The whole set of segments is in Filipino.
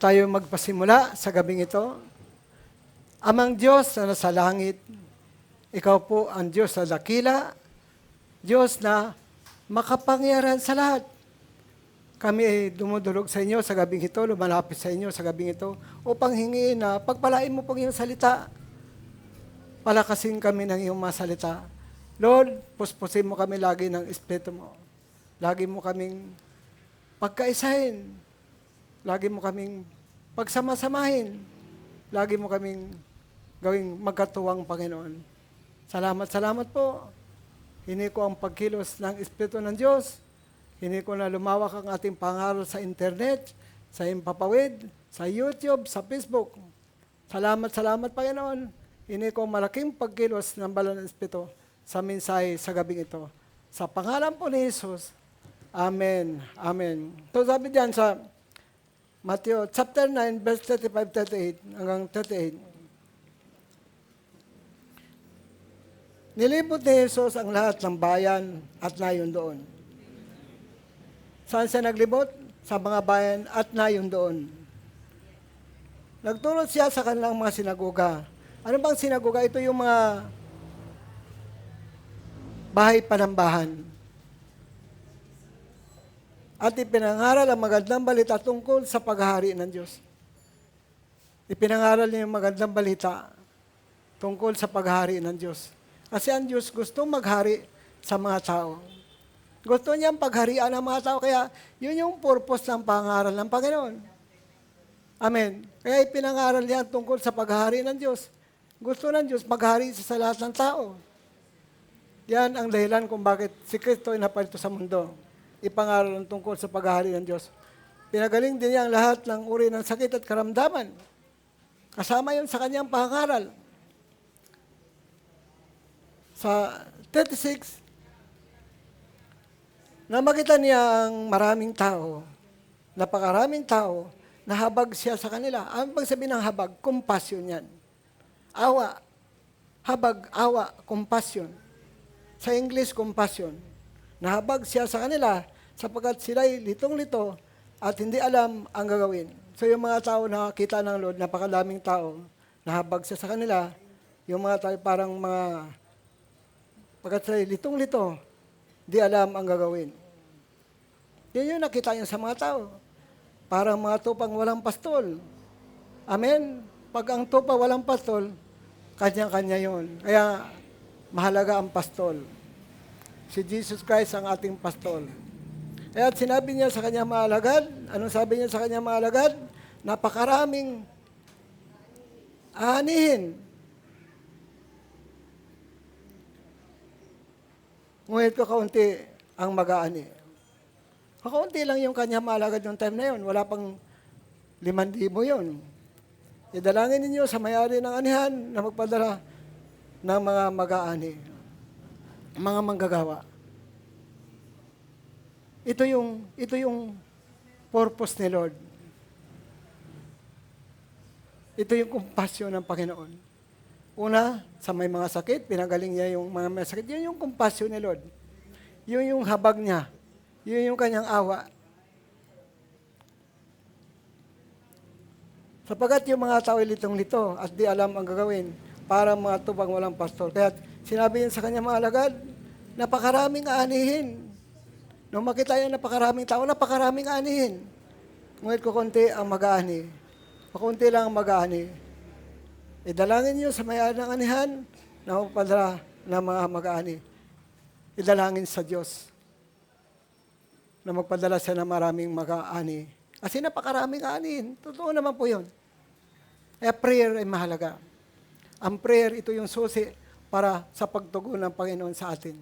Tayo magpasimula sa gabing ito. Amang Diyos na nasa langit, ikaw po ang Diyos na dakila, Diyos na makapangyarihan sa lahat. Kami ay dumudulog sa inyo sa gabing ito, lumalapit sa inyo sa gabing ito, upang hingiin na pagpalain mo pong iyong salita. Palakasin kami ng iyong mga salita. Lord, puspusin mo kami lagi ng Espiritu mo. Lagi mo kaming pagkaisahin. Lagi mo kaming pagsamasamahin. Lagi mo kaming gawing magkatuwang Panginoon. Salamat po. Hini ko ang pagkilos ng Espiritu ng Diyos. Hini ko na lumawak ang ating pangaral sa internet, sa Impapawid, sa YouTube, sa Facebook. Salamat Panginoon. Hini ko malaking pagkilos ng Banal na Espiritu sa mensahe sa gabing ito. Sa pangalan po ni Jesus. Amen. Amen. So sabi diyan sa Matthew chapter 9, verse 35-38 hanggang 38. Nilibot ni Jesus ang lahat ng bayan at nayon doon. Saan siya naglibot? Sa mga bayan at nayon doon. Nagturo siya sa kanilang mga sinagoga. Ano bang sinagoga? Ito yung mga bahay panambahan. At ipinangaral ang magandang balita tungkol sa paghahari ng Diyos. Ipinangaral niya yung magandang balita tungkol sa paghahari ng Diyos. Kasi ang Diyos gusto maghari sa mga tao. Gusto niyang pagharian ng mga tao. Kaya yun yung purpose ng pangaral ng Panginoon. Amen. Kaya ipinangaral niya tungkol sa paghahari ng Diyos. Gusto ng Diyos maghari sa lahat ng tao. Yan ang dahilan kung bakit si Kristo ay napalito sa mundo. Ipangaral ang tungkol sa paghahari ng Diyos. Pinagaling din niya ang lahat ng uri ng sakit at karamdaman. Kasama yun sa kanyang pangaral. Sa 36, na makita niya ang maraming tao, napakaraming tao, nahabag siya sa kanila. Ang pagsabihin ng habag, compassion yan. Awa. Habag, awa, compassion. Sa English, compassion. Nahabag siya sa kanila sapagkat sila'y litong-lito at hindi alam ang gagawin. So yung mga tao na kita ng Lord, napakadaming tao, nahabag siya sa kanila. Yung mga tao parang mga, pagkat sila'y litong-lito, di alam ang gagawin. Yun yung nakita niya sa mga tao. Parang mga tupang walang pastol. Amen? Pag ang tupa walang pastol, kanya-kanya yun. Kaya mahalaga ang pastol. Si Jesus Christ ang ating pastol. Kaya sinabi niya sa kanyang mga alagad, anong sabi niya sa kanyang mga alagad? Napakaraming aanihin. Ngunit kakaunti ang mag-aani. Kakaunti lang yung kanyang mga alagad yung time na yun. Wala pang 5,000 yun. Idalangin ninyo sa may-ari ng anihan na magpadala ng mga mag-aani. Mga manggagawa. Ito yung purpose ni Lord. Ito yung compassion ng Panginoon. Una, sa may mga sakit, pinagaling niya yung mga may sakit. Yun yung compassion ni Lord. Yun yung habag niya. Yun yung kanyang awa. Sapagat yung mga tao litong-lito at di alam ang gagawin, para mga tubang walang pastor. Kaya sinabi niya sa kanya mga alagad, napakaraming aanihin. Nung makita niya napakaraming tao, napakaraming aanihin. Ngunit kukunti ang mag-aani. Kukunti lang ang mag-aani. Idalangin niyo sa may-ari ng anihan na magpadala ng mga mag-aani. Idalangin sa Diyos na magpadala siya ng maraming mag-aani. Kasi napakaraming aanihin. Totoo naman po yun. Kaya prayer ay mahalaga. Ang prayer, ito yung susi para sa pagtugon ng Panginoon sa atin.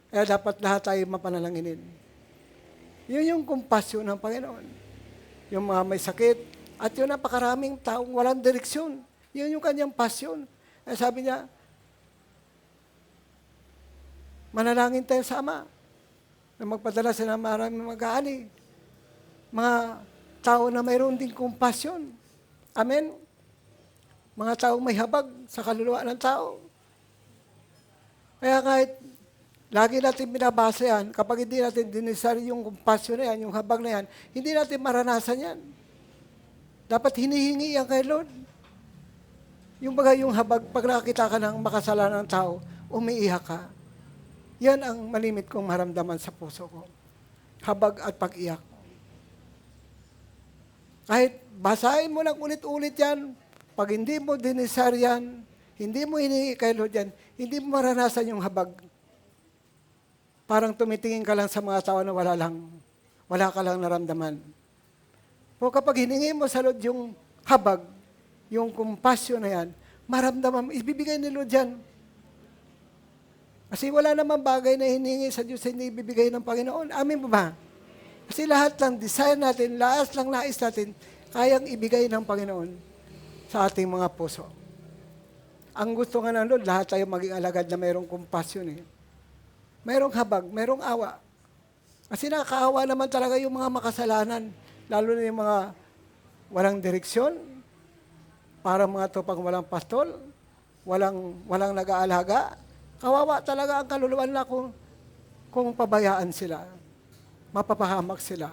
Kaya dapat lahat tayo mapanalanginin. Yun yung compassion ng Panginoon. Yung mga may sakit, at yun napakaraming taong walang direksyon. Yun yung kanyang passion. Kaya sabi niya, manalangin tayo sa Ama na magpadala siya ng maraming mag-aani. Mga tao na mayroon ding compassion. Amen? Mga taong may habag sa kaluluwa ng tao. Kaya kahit lagi natin binabasa yan, kapag hindi natin dinisari yung compassion na yan, yung habag na yan, hindi natin maranasan yan. Dapat hinihingi yan kay Lord. Yung baga yung habag, pag nakakita ka ng makasalanan ng tao, umiiyak ka. Yan ang malimit kong maramdaman sa puso ko. Habag at pag-iyak. Kahit basahin mo lang ulit-ulit yan, pag hindi mo dinisar yan, hindi mo hinihingi kay Lord yan, hindi mo maranasan yung habag. Parang tumitingin ka lang sa mga tao na wala ka lang naramdaman. O kapag hiningi mo sa Lord yung habag, yung compassion na yan, maramdaman, ibibigay ni Lord yan. Kasi wala namang bagay na hiningi sa Diyos hindi ibibigay ng Panginoon. Amin po ba? Kasi lahat ng desire natin, lahat ng nais natin, kayang ibigay ng Panginoon sa ating mga puso. Ang gusto nga ng Lord, lahat tayo maging alagad na mayroong compassion eh. Mayroong habag, mayroong awa. Kasi nakakaawa naman talaga yung mga makasalanan, lalo na yung mga walang direksyon, parang mga tupang walang pastol, walang nag-aalaga. Kawawa talaga ang kaluluwa nila kung pabayaan sila. Mapapahamak sila.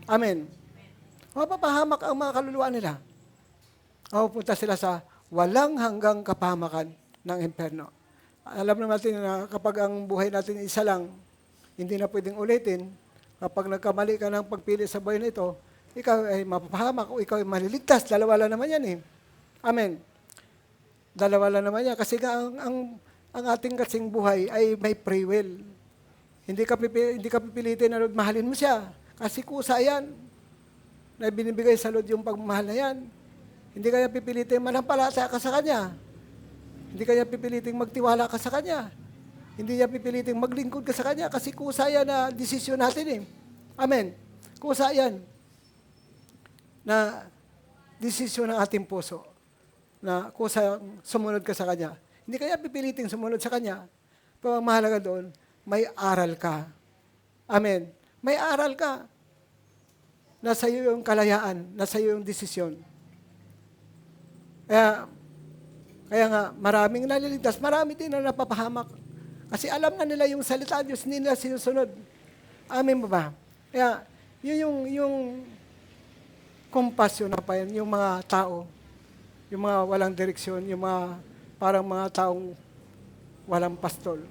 Amen. Mapapahamak ang mga kaluluwa nila. Mapupunta sila sa walang hanggang kapahamakan ng impyerno. Alam natin na kapag ang buhay natin isa lang, hindi na pwedeng ulitin. Kapag nagkamali ka ng pagpili sa buhay nito, ikaw ay mapapahamak o ikaw ay maliligtas. Dalawa lang naman yan eh. Amen. Dalawa lang naman yan. Kasi ang ating kasing buhay ay may free will. Hindi ka pipilitin na Lord, mahalin mo siya. Kasi kusa yan. Na binibigay sa Lord yung pagmamahal na yan. Hindi kaya pipilitin manampalataya ka sa Kanya. Hindi kaya pipilitin magtiwala ka sa Kanya. Hindi niya pipilitin maglingkod ka sa Kanya kasi kusa yan na desisyon natin eh. Amen. Kusa yan na desisyon ng ating puso na kusa sumunod ka sa Kanya. Hindi kaya pipilitin sumunod sa Kanya. Pero ang mahalaga doon, may aral ka. Amen. May aral ka. Nasa iyo yung kalayaan, nasa iyo yung desisyon. Kaya nga, maraming naliligtas, marami din na napapahamak. Kasi alam na nila yung salita ng Diyos, hindi nila sinusunod. Amen ba? Kaya, yun yung compassion na pa yan, yung mga tao, yung mga walang direksyon, yung mga parang mga taong walang pastol.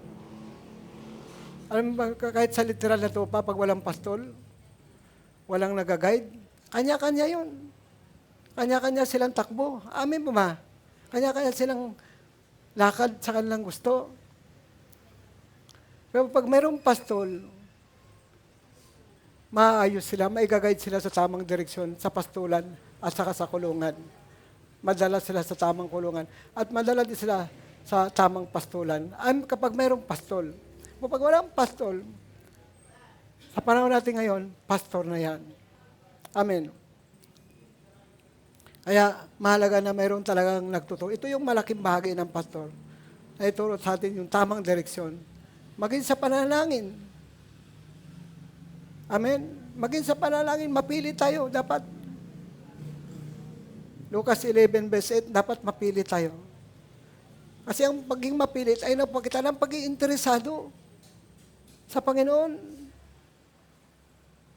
Alam mo ba, kahit sa literal na ito pa, pag walang pastol, walang nag-guide, kanya-kanya yun. Kanya-kanya silang takbo. Amin po ba? Kanya-kanya silang lakad sa kanilang gusto. Pero pag mayroong pastol, maayos sila, maigagayad sila sa tamang direksyon, sa pastulan at saka sa kulungan. Madala sila sa tamang kulungan. At madala din sila sa tamang pastulan. Kapag mayroong pastol. Kapag walang pastol, sa panahon natin ngayon, pastor na yan. Amen. Kaya mahalaga na mayroon talagang nagtuturo. Ito yung malaking bahagi ng pastor. Na ituro sa atin yung tamang direksyon. Maging sa panalangin. Amen. Maging sa panalangin, mapili tayo. Dapat. Lucas 11 verse 8, dapat mapili tayo. Kasi ang pagiging mapilit ay napakita ng pagiging interesado sa Panginoon.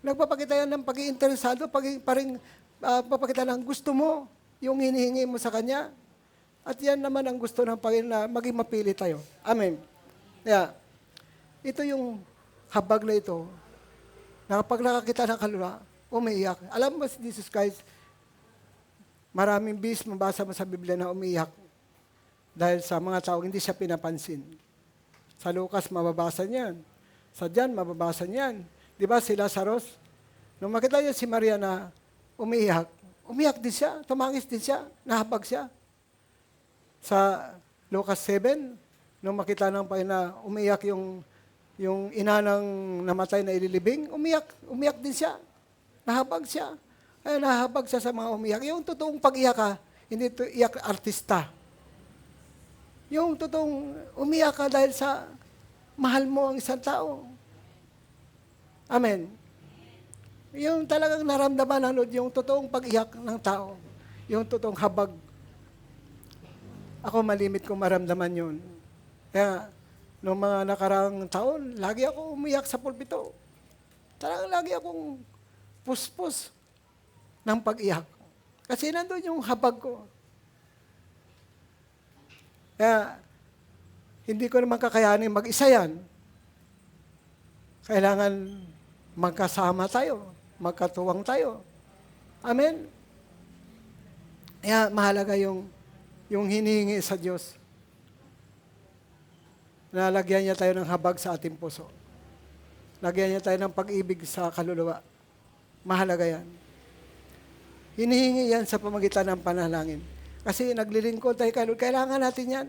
Nagpapakita yan ng pagiging interesado, papakita ng gusto mo, yung hinihingi mo sa Kanya. At yan naman ang gusto ng Panginoon na maging mapili tayo. Amen. Kaya, ito yung habag na ito, na kapag nakakita ng kaluluwa, umiiyak. Alam mo si Jesus Christ, maraming bis mabasa mo sa Biblia na umiiyak dahil sa mga tao hindi siya pinapansin. Sa Lucas, mababasa niyan. Sa John, mababasa niyan. Di ba si Lazarus? Nung makita niya si Maria na umiyak din siya, tumangis din siya, nahabag siya. Sa Lucas 7, nung makita ng Panginoon na umiyak yung ina ng namatay na ililibing, umiyak din siya. Nahabag siya. Kaya nahabag siya sa mga umiyak. Yung totoong pag-iyak ka, hindi ito iyak artista. Yung totoong umiyak ka dahil sa mahal mo ang isang tao. Amen. Yung talagang naramdaman ng Lord, yung totoong pag-iyak ng tao. Yung totoong habag. Ako malimit kong maramdaman yun. Kaya, noong mga nakaraang taon, lagi ako umiyak sa pulpito. Talagang lagi akong puspos ng pag-iyak. Kasi nandun yung habag ko. Kaya, hindi ko naman kakayanin mag-isa yan. Kailangan magkasama tayo, magkatuwang tayo. Amen? Kaya mahalaga yung hinihingi sa Diyos. Nalagyan niya tayo ng habag sa ating puso. Lagyan niya tayo ng pag-ibig sa kaluluwa. Mahalaga yan. Hinihingi yan sa pamagitan ng panalangin. Kasi naglilingkod tayo kay Lord. Kailangan natin yan.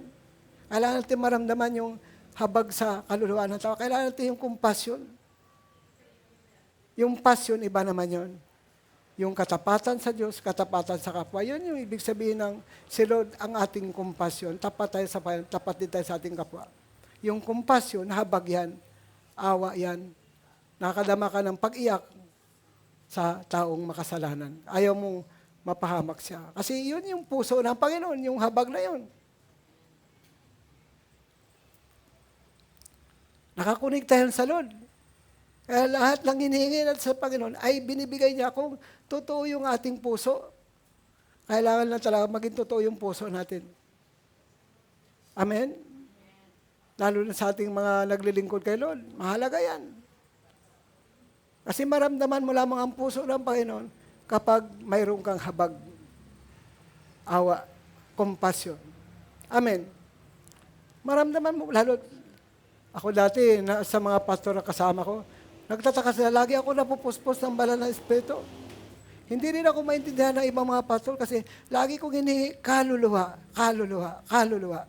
Kailangan natin maramdaman yung habag sa kaluluwa ng tao. Kailangan natin yung compassion. Yung passion, iba naman yon. Yung katapatan sa Diyos, katapatan sa kapwa. Yun yung ibig sabihin ng si Lord ang ating compassion. Tapat tayo sa Panginoon, tapat din tayo sa ating kapwa. Yung compassion, habag yan, awa yan. Nakakadama ka ng pag-iyak sa taong makasalanan. Ayaw mong mapahamak siya. Kasi yun yung puso ng Panginoon, yung habag na yun. Nakakunig tayo sa Lord. Kaya lahat lang hinihingi natin sa Panginoon ay binibigay niya kung totoo yung ating puso. Kailangan lang talaga maging totoo yung puso natin. Amen? Lalo na sa ating mga naglilingkod kay Lord. Mahalaga yan. Kasi maramdaman mo lamang ang puso ng Panginoon kapag mayroon kang habag, awa, compassion. Amen. Maramdaman mo, lalo, ako dati, sa mga pastor na kasama ko, nagtataka sila, lagi ako napupuspos ng banal na Espiritu. Hindi rin ako maintindihan ng ibang mga pastor kasi lagi kong hinihingi, kaluluwa, kaluluwa, kaluluwa.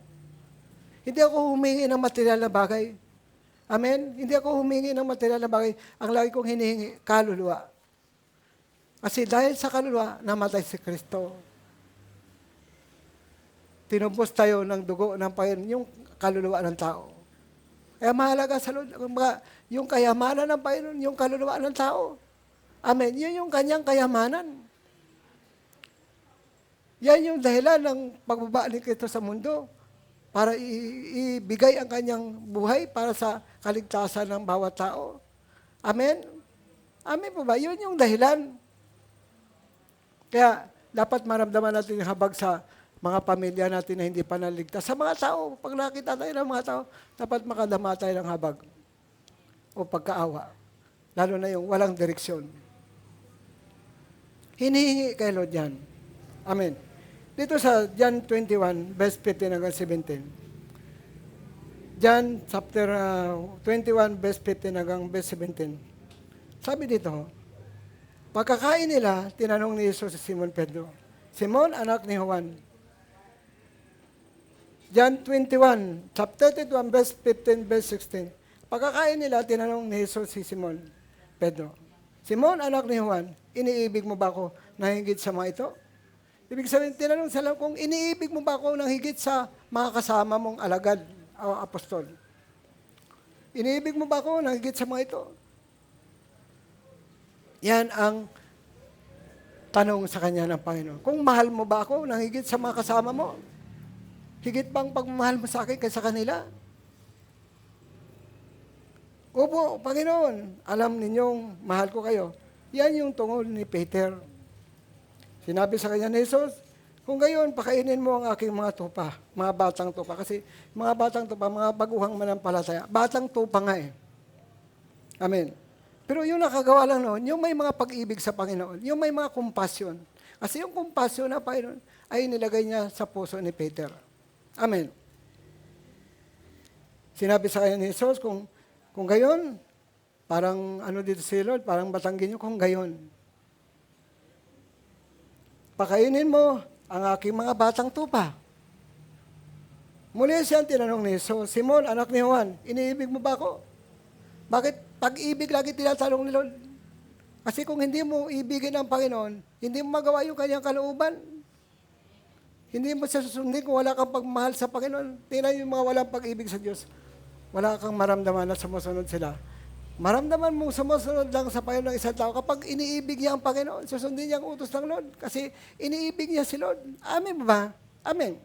Hindi ako humingi ng material na bagay. Amen? Hindi ako humingi ng material na bagay. Ang lagi kong hinihingi, kaluluwa. Kasi dahil sa kaluluwa, namatay si Kristo. Tinubos tayo ng dugo ng Panginoon, yung kaluluwa ng tao. Kaya mahalaga sa Lord, yung kayamanan ng Panginoon, yung kaluluwa ng tao. Amen. Yun yung kanyang kayamanan. Yan yung dahilan ng pagbaba ni Kristo sa mundo para ibigay ang kanyang buhay para sa kaligtasan ng bawat tao. Amen? Amen po ba? Yun yung dahilan. Kaya dapat maramdaman natin yung habag sa mga pamilya natin na hindi pa naligtas. Sa mga tao, pag nakita tayo ng mga tao, dapat makadama tayo ng habag o pagkaawa. Lalo na yung walang direksyon. Hinihingi kay Lord yan. Amen. Dito sa John 21, verse 15 hanggang 17. John chapter 21, verse 15 hanggang verse 17. Sabi dito, pagkakain nila, tinanong ni Jesus si Simon Pedro, Simon, anak ni Juan. John 21, chapter 31, verse 15, verse 16. Pagkakain nila, tinanong ni Jesus si Simon Pedro, Simon, anak ni Juan, iniibig mo ba ako na higit sa mga ito? Ibig sabihin, tinanong sila kung iniibig mo ba ako ng higit sa mga kasama mong alagad o apostol. Iniibig mo ba ako ng higit sa mga ito? Yan ang tanong sa kanya ng Panginoon. Kung mahal mo ba ako ng higit sa mga kasama mo? Higit bang pagmamahal mo sa akin kaysa kanila? Opo, Panginoon, alam ninyong mahal ko kayo. Yan yung tungkol ni Peter. Sinabi sa kanya ni Jesus, kung gayon, pakainin mo ang aking mga tupa, mga batang tupa. Kasi mga batang tupa, mga baguhang manampalataya, batang tupa nga eh. Amen. Pero yung nakagawa lang noon, yung may mga pag-ibig sa Panginoon, yung may mga compassion. Kasi yung compassion na Panginoon ay nilagay niya sa puso ni Peter. Amen. Sinabi sa kanya ni Jesus, kung gayon, parang ano dito si Lord, parang batanggin niyo kung gayon. Pakainin mo ang aking mga batang tupa. Muli siya tinanong ni Jesus, Simon, anak ni Juan, iniibig mo ba ako? Bakit pag-ibig lagi tinatanong ni Lord? Kasi kung hindi mo ibigin ang Panginoon, hindi mo magawa yung kanyang kalooban. Hindi mo siya susundin kung wala kang pagmahal sa Panginoon. Tingnan yung mga walang pag-ibig sa Diyos. Wala kang maramdaman na sumusunod sila. Maramdaman mo sumusunod lang sa Panginoon ng isang tao kapag iniibig niya ang Panginoon, susundin niya ang utos ng Lord kasi iniibig niya si Lord. Amen ba? Amen.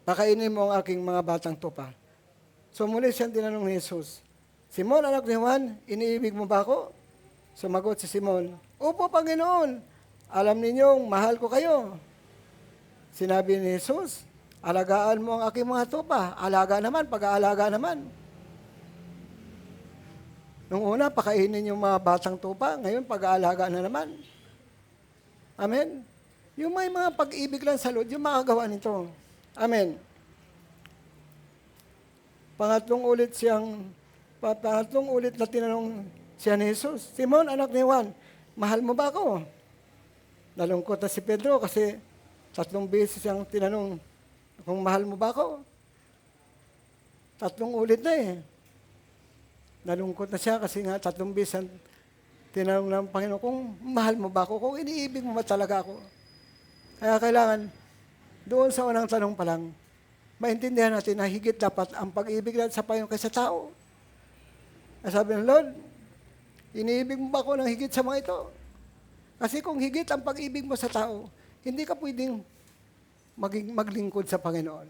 Pakainin mo ang aking mga batang tupa. So muli siyang tinanong ni Jesus, Simon, anak ni Juan, iniibig mo ba ako? Sumagot si Simon, Opo, Panginoon, alam ninyong mahal ko kayo. Sinabi ni Jesus, alagaan mo ang aking mga tupa. Alaga naman, pag-aalaga naman. Nung una, pakainin yung mga batang tupa. Ngayon, pag-aalaga na naman. Amen? Yung may mga pag-ibig lang sa Lord, yung makagawa nito. Amen. Pangatlong ulit na tinanong siya ni Jesus, Simon, anak ni Juan, mahal mo ba ako? Nalungkot na si Pedro kasi 3 beses siyang tinanong kung mahal mo ba ako. 3 ulit na eh. Nalungkot na siya kasi nga 3 beses ang tinanong ng Panginoon kung mahal mo ba ako, kung iniibig mo ba talaga ako. Kaya kailangan, doon sa unang tanong pa lang, maintindihan natin na higit dapat ang pag-ibig natin sa Panginoon kaysa tao. Sabi ng Lord, iniibig mo ba ako ng higit sa mga ito? Kasi kung higit ang pag-ibig mo sa tao, hindi ka pwedeng maglingkod sa Panginoon.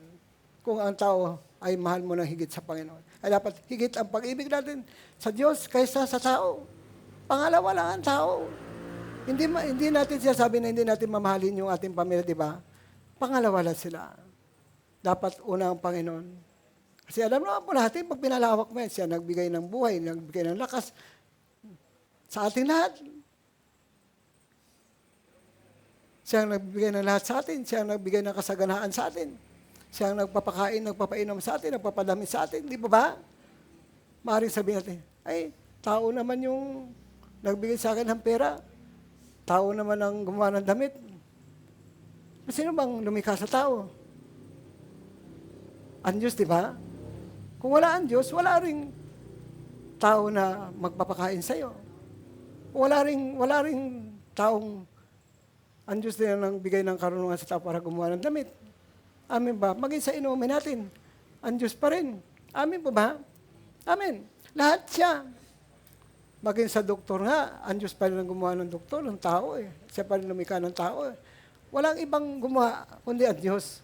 Kung ang tao ay mahal mo ng higit sa Panginoon. Ay dapat higit ang pag-ibig natin sa Diyos kaysa sa tao. Pangalawa lang ang tao. Hindi natin sinasabi na hindi natin mamahalin yung ating pamilya, di ba? Pangalawa lang sila. Dapat una ang Panginoon. Kasi alam naman po natin, pag pinalawak mo yan, siya nagbigay ng buhay, nagbigay ng lakas sa ating lahat. Siya ang nagbigay ng lahat sa atin. Siya ang nagbigay ng kasaganaan sa atin. Siya ang nagpapakain, nagpapainom sa atin, nagpapadami sa atin. Di ba ba? Maaaring sabihin natin, ay, tao naman yung nagbigay sa akin ng pera. Tao naman ang gumawa ng damit. Sino bang lumikha sa tao? Ang Diyos, di ba? Kung wala ang Diyos, wala ring tao na magpapakain sa iyo. Wala ring taong ang Diyos din ang bigay ng karunungan sa tao para gumawa ng damit. Amen ba? Maging sa inumin natin, ang Diyos pa rin. Amen po ba? Amen. Lahat siya. Maging sa doktor nga, ang Diyos pa rin ang gumawa ng doktor, ng tao eh. Siya pa rin lumikha ng tao eh. Walang ibang gumawa, kundi ang Diyos.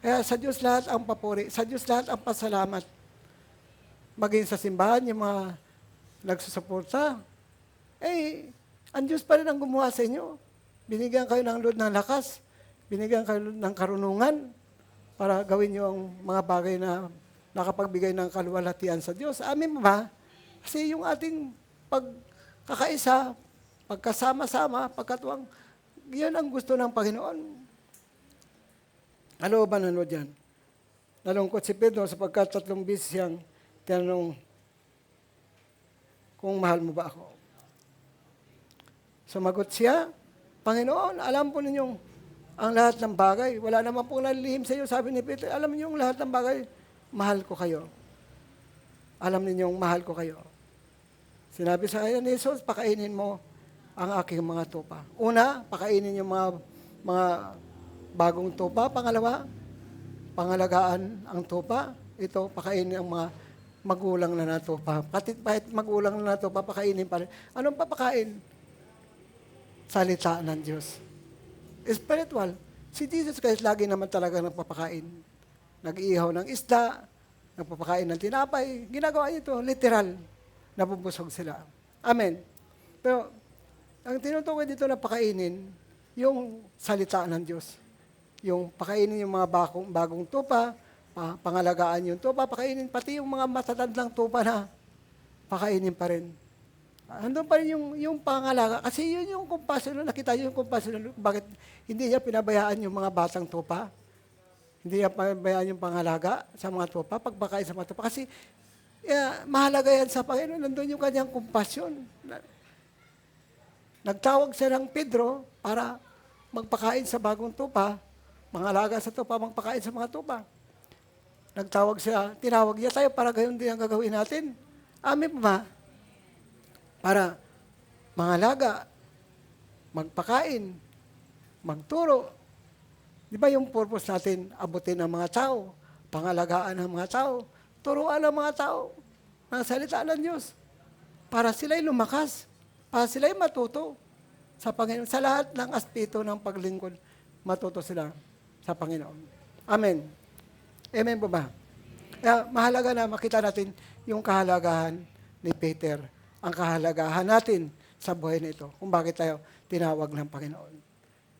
Kaya sa Diyos lahat ang papuri, sa Diyos lahat ang pasalamat. Maging sa simbahan, yung mga nagsusuporta, ang Diyos pa rin ang gumawa sa inyo. Binigyan kayo ng Lord ng lakas, binigyan kayo ng karunungan para gawin niyo ang mga bagay na nakapagbigay ng kaluwalhatian sa Diyos. Amen ba? Kasi yung ating pagkakaisa, pagkasama-sama, pagkatuwang, yan ang gusto ng Panginoon. Ano ba nanood yan? Nalungkot si Pedro sapagkat 3 beses siyang tinanong kung mahal mo ba ako. Sumagot siya, Panginoon, alam po ninyong ang lahat ng bagay. Wala naman pong nalilihim sa iyo. Sabi ni Peter, alam ninyong lahat ng bagay, mahal ko kayo. Alam ninyong mahal ko kayo. Sinabi sa kanya ni Jesus, pakainin mo ang aking mga tupa. Una, pakainin yung mga bagong tupa. Pangalawa, pangalagaan ang tupa. Ito, pakainin ang mga magulang na natupa. Kahit magulang na natupa, pakainin pa rin. Anong papakain? Salita ng Diyos. Spiritual. Si Jesus Christ lagi naman talaga nagpapakain. Nag-iihaw ng isda, nagpapakain ng tinapay. Ginagawa niya ito, literal. Nabubusog sila. Amen. Pero, ang tinutukoy dito na pakainin, yung salita ng Diyos. Yung pakainin yung mga bagong tupa, pangalagaan yung tupa, pakainin pati yung mga matatandang tupa na pakainin pa rin. Andun pa rin yung pangalaga. Kasi yun yung compassion. Nakita nyo yung compassion. Bakit hindi niya pinabayaan yung mga batang tupa? Hindi niya pinabayaan yung pangalaga sa mga tupa, pagpakain sa mga tupa. Kasi mahalaga yan sa Panginoon. Nandun yung kanyang compassion. Nagtawag siya ng Pedro para magpakain sa bagong tupa, mangalaga sa tupa, magpakain sa mga tupa. Nagtawag siya, tinawag niya tayo para gayon din ang gagawin natin. Amen ba? Para mangalaga, magpakain, magturo. Di ba yung purpose natin, abutin ang mga tao, pangalagaan ang mga tao, turuan ang mga tao ng salita ng Diyos para sila'y lumakas, para sila'y matuto sa Panginoon. Sa lahat ng aspeto ng paglingkod, matuto sila sa Panginoon. Amen. Amen po ba? Kaya mahalaga na makita natin yung kahalagahan ni Peter, ang kahalagahan natin sa buhay na ito, kung bakit tayo tinawag ng Panginoon.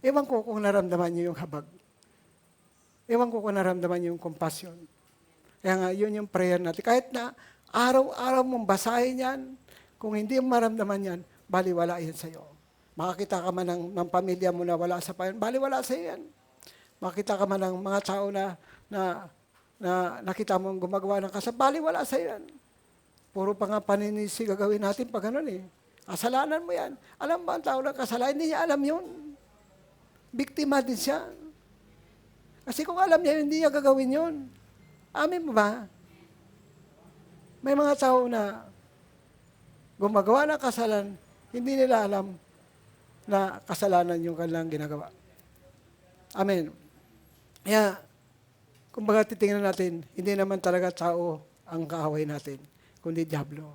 Ewan ko kung naramdaman niyo yung habag. Ewan ko kung naramdaman niyo yung compassion. Kaya nga, yun yung prayer natin. Kahit na araw-araw mong basahin yan, kung hindi mo maramdaman yan, baliwala yan sa'yo. Makakita ka man ng pamilya mo na wala sa Panginoon, baliwala sa'yo yan. Makita ka man ng mga tao na nakita mong gumagawa ng kasalanan, baliwala sa'yo yan. Puro pa nga paninisi gagawin natin pag ganun eh. Kasalanan mo yan. Alam ba ang tao ng kasalanan? Hindi niya alam yun. Biktima din siya. Kasi kung alam niya, hindi niya gagawin yun. Amin mo ba? May mga tao na gumagawa ng kasalanan, hindi nila alam na kasalanan yung kanilang ginagawa. Amen. Kaya, kumbaga titingnan natin, hindi naman talaga tao ang kaaway natin, kundi diablo.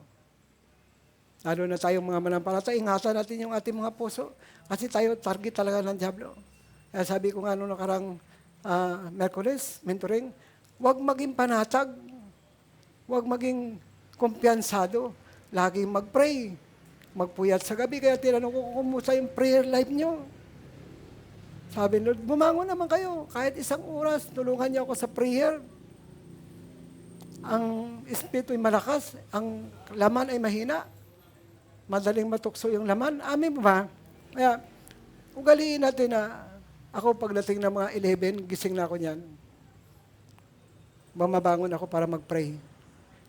Lalo na tayong mga manampalataya, ingatan natin yung ating mga puso, kasi tayo target talaga ng diablo. Kaya sabi ko nga noong nakarang Merkules, mentoring, huwag maging panatag, huwag maging kumpiyansado, laging mag-pray, magpuyat sa gabi. Kaya tinanong ko, kumusta yung prayer life nyo? Sabi Lord, bumangon naman kayo. Kahit isang oras, tulungan niyo ako sa prayer. Ang espiritu ay malakas, ang laman ay mahina. Madaling matukso yung laman. Amin ba? Kaya, ugaliin natin na ako pagdating ng mga 11, gising na ako niyan. Bumabangon ako para mag-pray.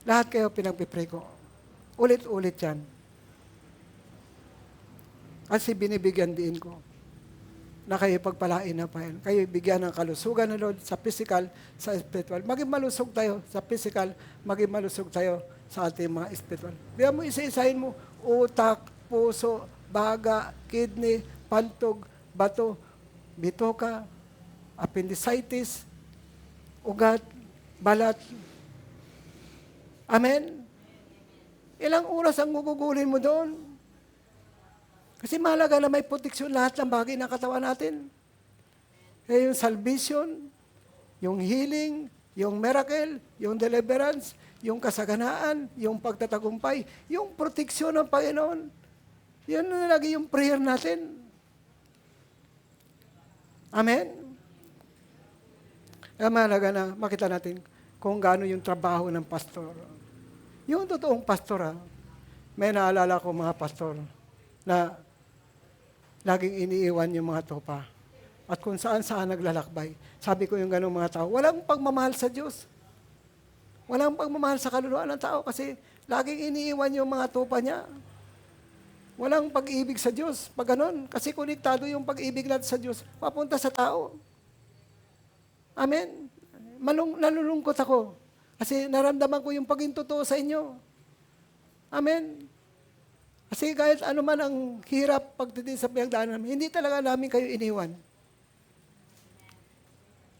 Lahat kayo pinagpipray ko. Ulit-ulit yan. Kasi binibigyan din ko na kayo pagpalain na pa yan. Kayo bigyan ng kalusugan ng Lord sa physical, sa spiritual. Maging malusog tayo sa physical, maging malusog tayo sa ating mga spiritual. Bigyan mo, isa-isahin mo, utak, puso, baga, kidney, pantog, bato, bitoka, appendicitis, ugat, balat. Amen? Ilang oras ang gugugulin mo doon? Kasi mahalaga na may proteksyon lahat ng bagay ng katawan natin. Kaya yung salvation, yung healing, yung miracle, yung deliverance, yung kasaganaan, yung pagtatagumpay, yung proteksyon ng Panginoon. Yan na lagi yung prayer natin. Amen? Kaya mahalaga na makita natin kung gaano yung trabaho ng pastor. Yung totoong pastor, may naalala ko mga pastor na laging iniiwan yung mga tropa. At kung saan-saan naglalakbay. Sabi ko yung ganong mga tao, walang pagmamahal sa Diyos. Walang pagmamahal sa kaluluwa ng tao kasi laging iniiwan yung mga tropa niya. Walang pag-ibig sa Diyos. Pag ganon, kasi konektado yung pag-ibig natin sa Diyos, papunta sa tao. Amen? Nalulungkot ako. Kasi naramdaman ko yung paging totoo sa inyo. Amen? Kasi kahit ano man ang hirap pagdating sa pinagdaanan namin, hindi talaga namin kayo iniwan.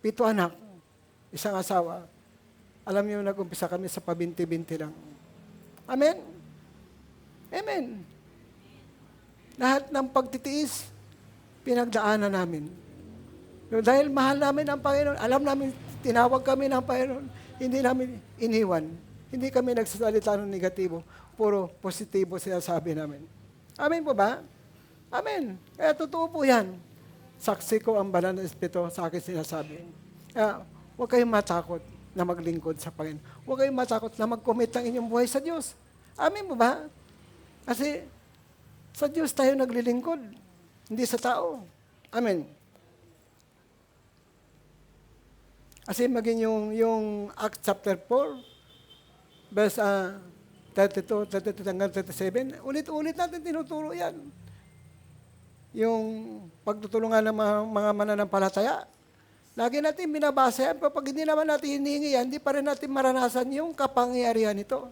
7 anak, isang asawa. Alam niyo, nag-umpisa kami sa pabinti-binti lang. Amen? Amen. Lahat ng pagtitiis, pinagdaanan namin. So, dahil mahal namin ang Panginoon, alam namin, tinawag kami ng Panginoon, hindi namin iniwan. Hindi kami nagsasalita ng negatibo. Puro positibo sinasabi namin. Amen po ba? Amen. Kaya totoo po yan. Saksi ko ang banal na Espiritu sa akin sinasabi. Kaya huwag kayong matakot na maglingkod sa Panginoon. Huwag kayong matakot na mag-commit ng inyong buhay sa Diyos. Amen po ba? Kasi sa Diyos tayo naglilingkod, hindi sa tao. Amen. Kasi maging yung Acts chapter 4, verse 32 hanggang 37, ulit-ulit natin tinuturo yan. Yung pagtutulungan ng mga mananampalataya, lagi natin binabasa yan. Pag hindi naman natin hinihingi yan, hindi pa rin natin maranasan yung kapangyarihan nito.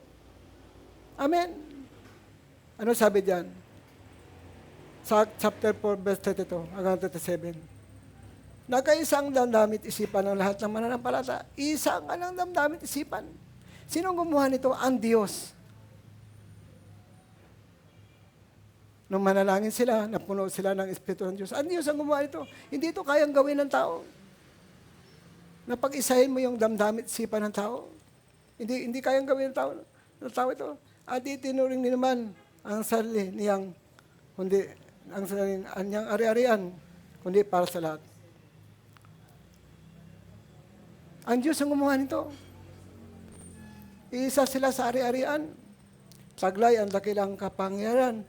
Amen. Ano sabi diyan? Sa chapter 4, verse 32 hanggang 37. Nagkaisang damdamit isipan ng lahat ng mananampalataya. Isang lang damdamit isipan. Sinong gumawa nito? Ang Diyos. Nung manalangin sila, napuno sila ng Espiritu ng Diyos. Ang Diyos ang gumawa nito. Hindi ito kayang gawin ng tao. Napag-isahin mo yung damdamit isipan ng tao. Hindi kayang gawin ng tao ito. At itinuring din naman ang sarili niyang kundi ang anyang ari-arian, kundi para sa lahat. Ang Diyos ang gumawa nito. Iisa sila sa ari-arian. Taglay ang dakilang kapangyarihan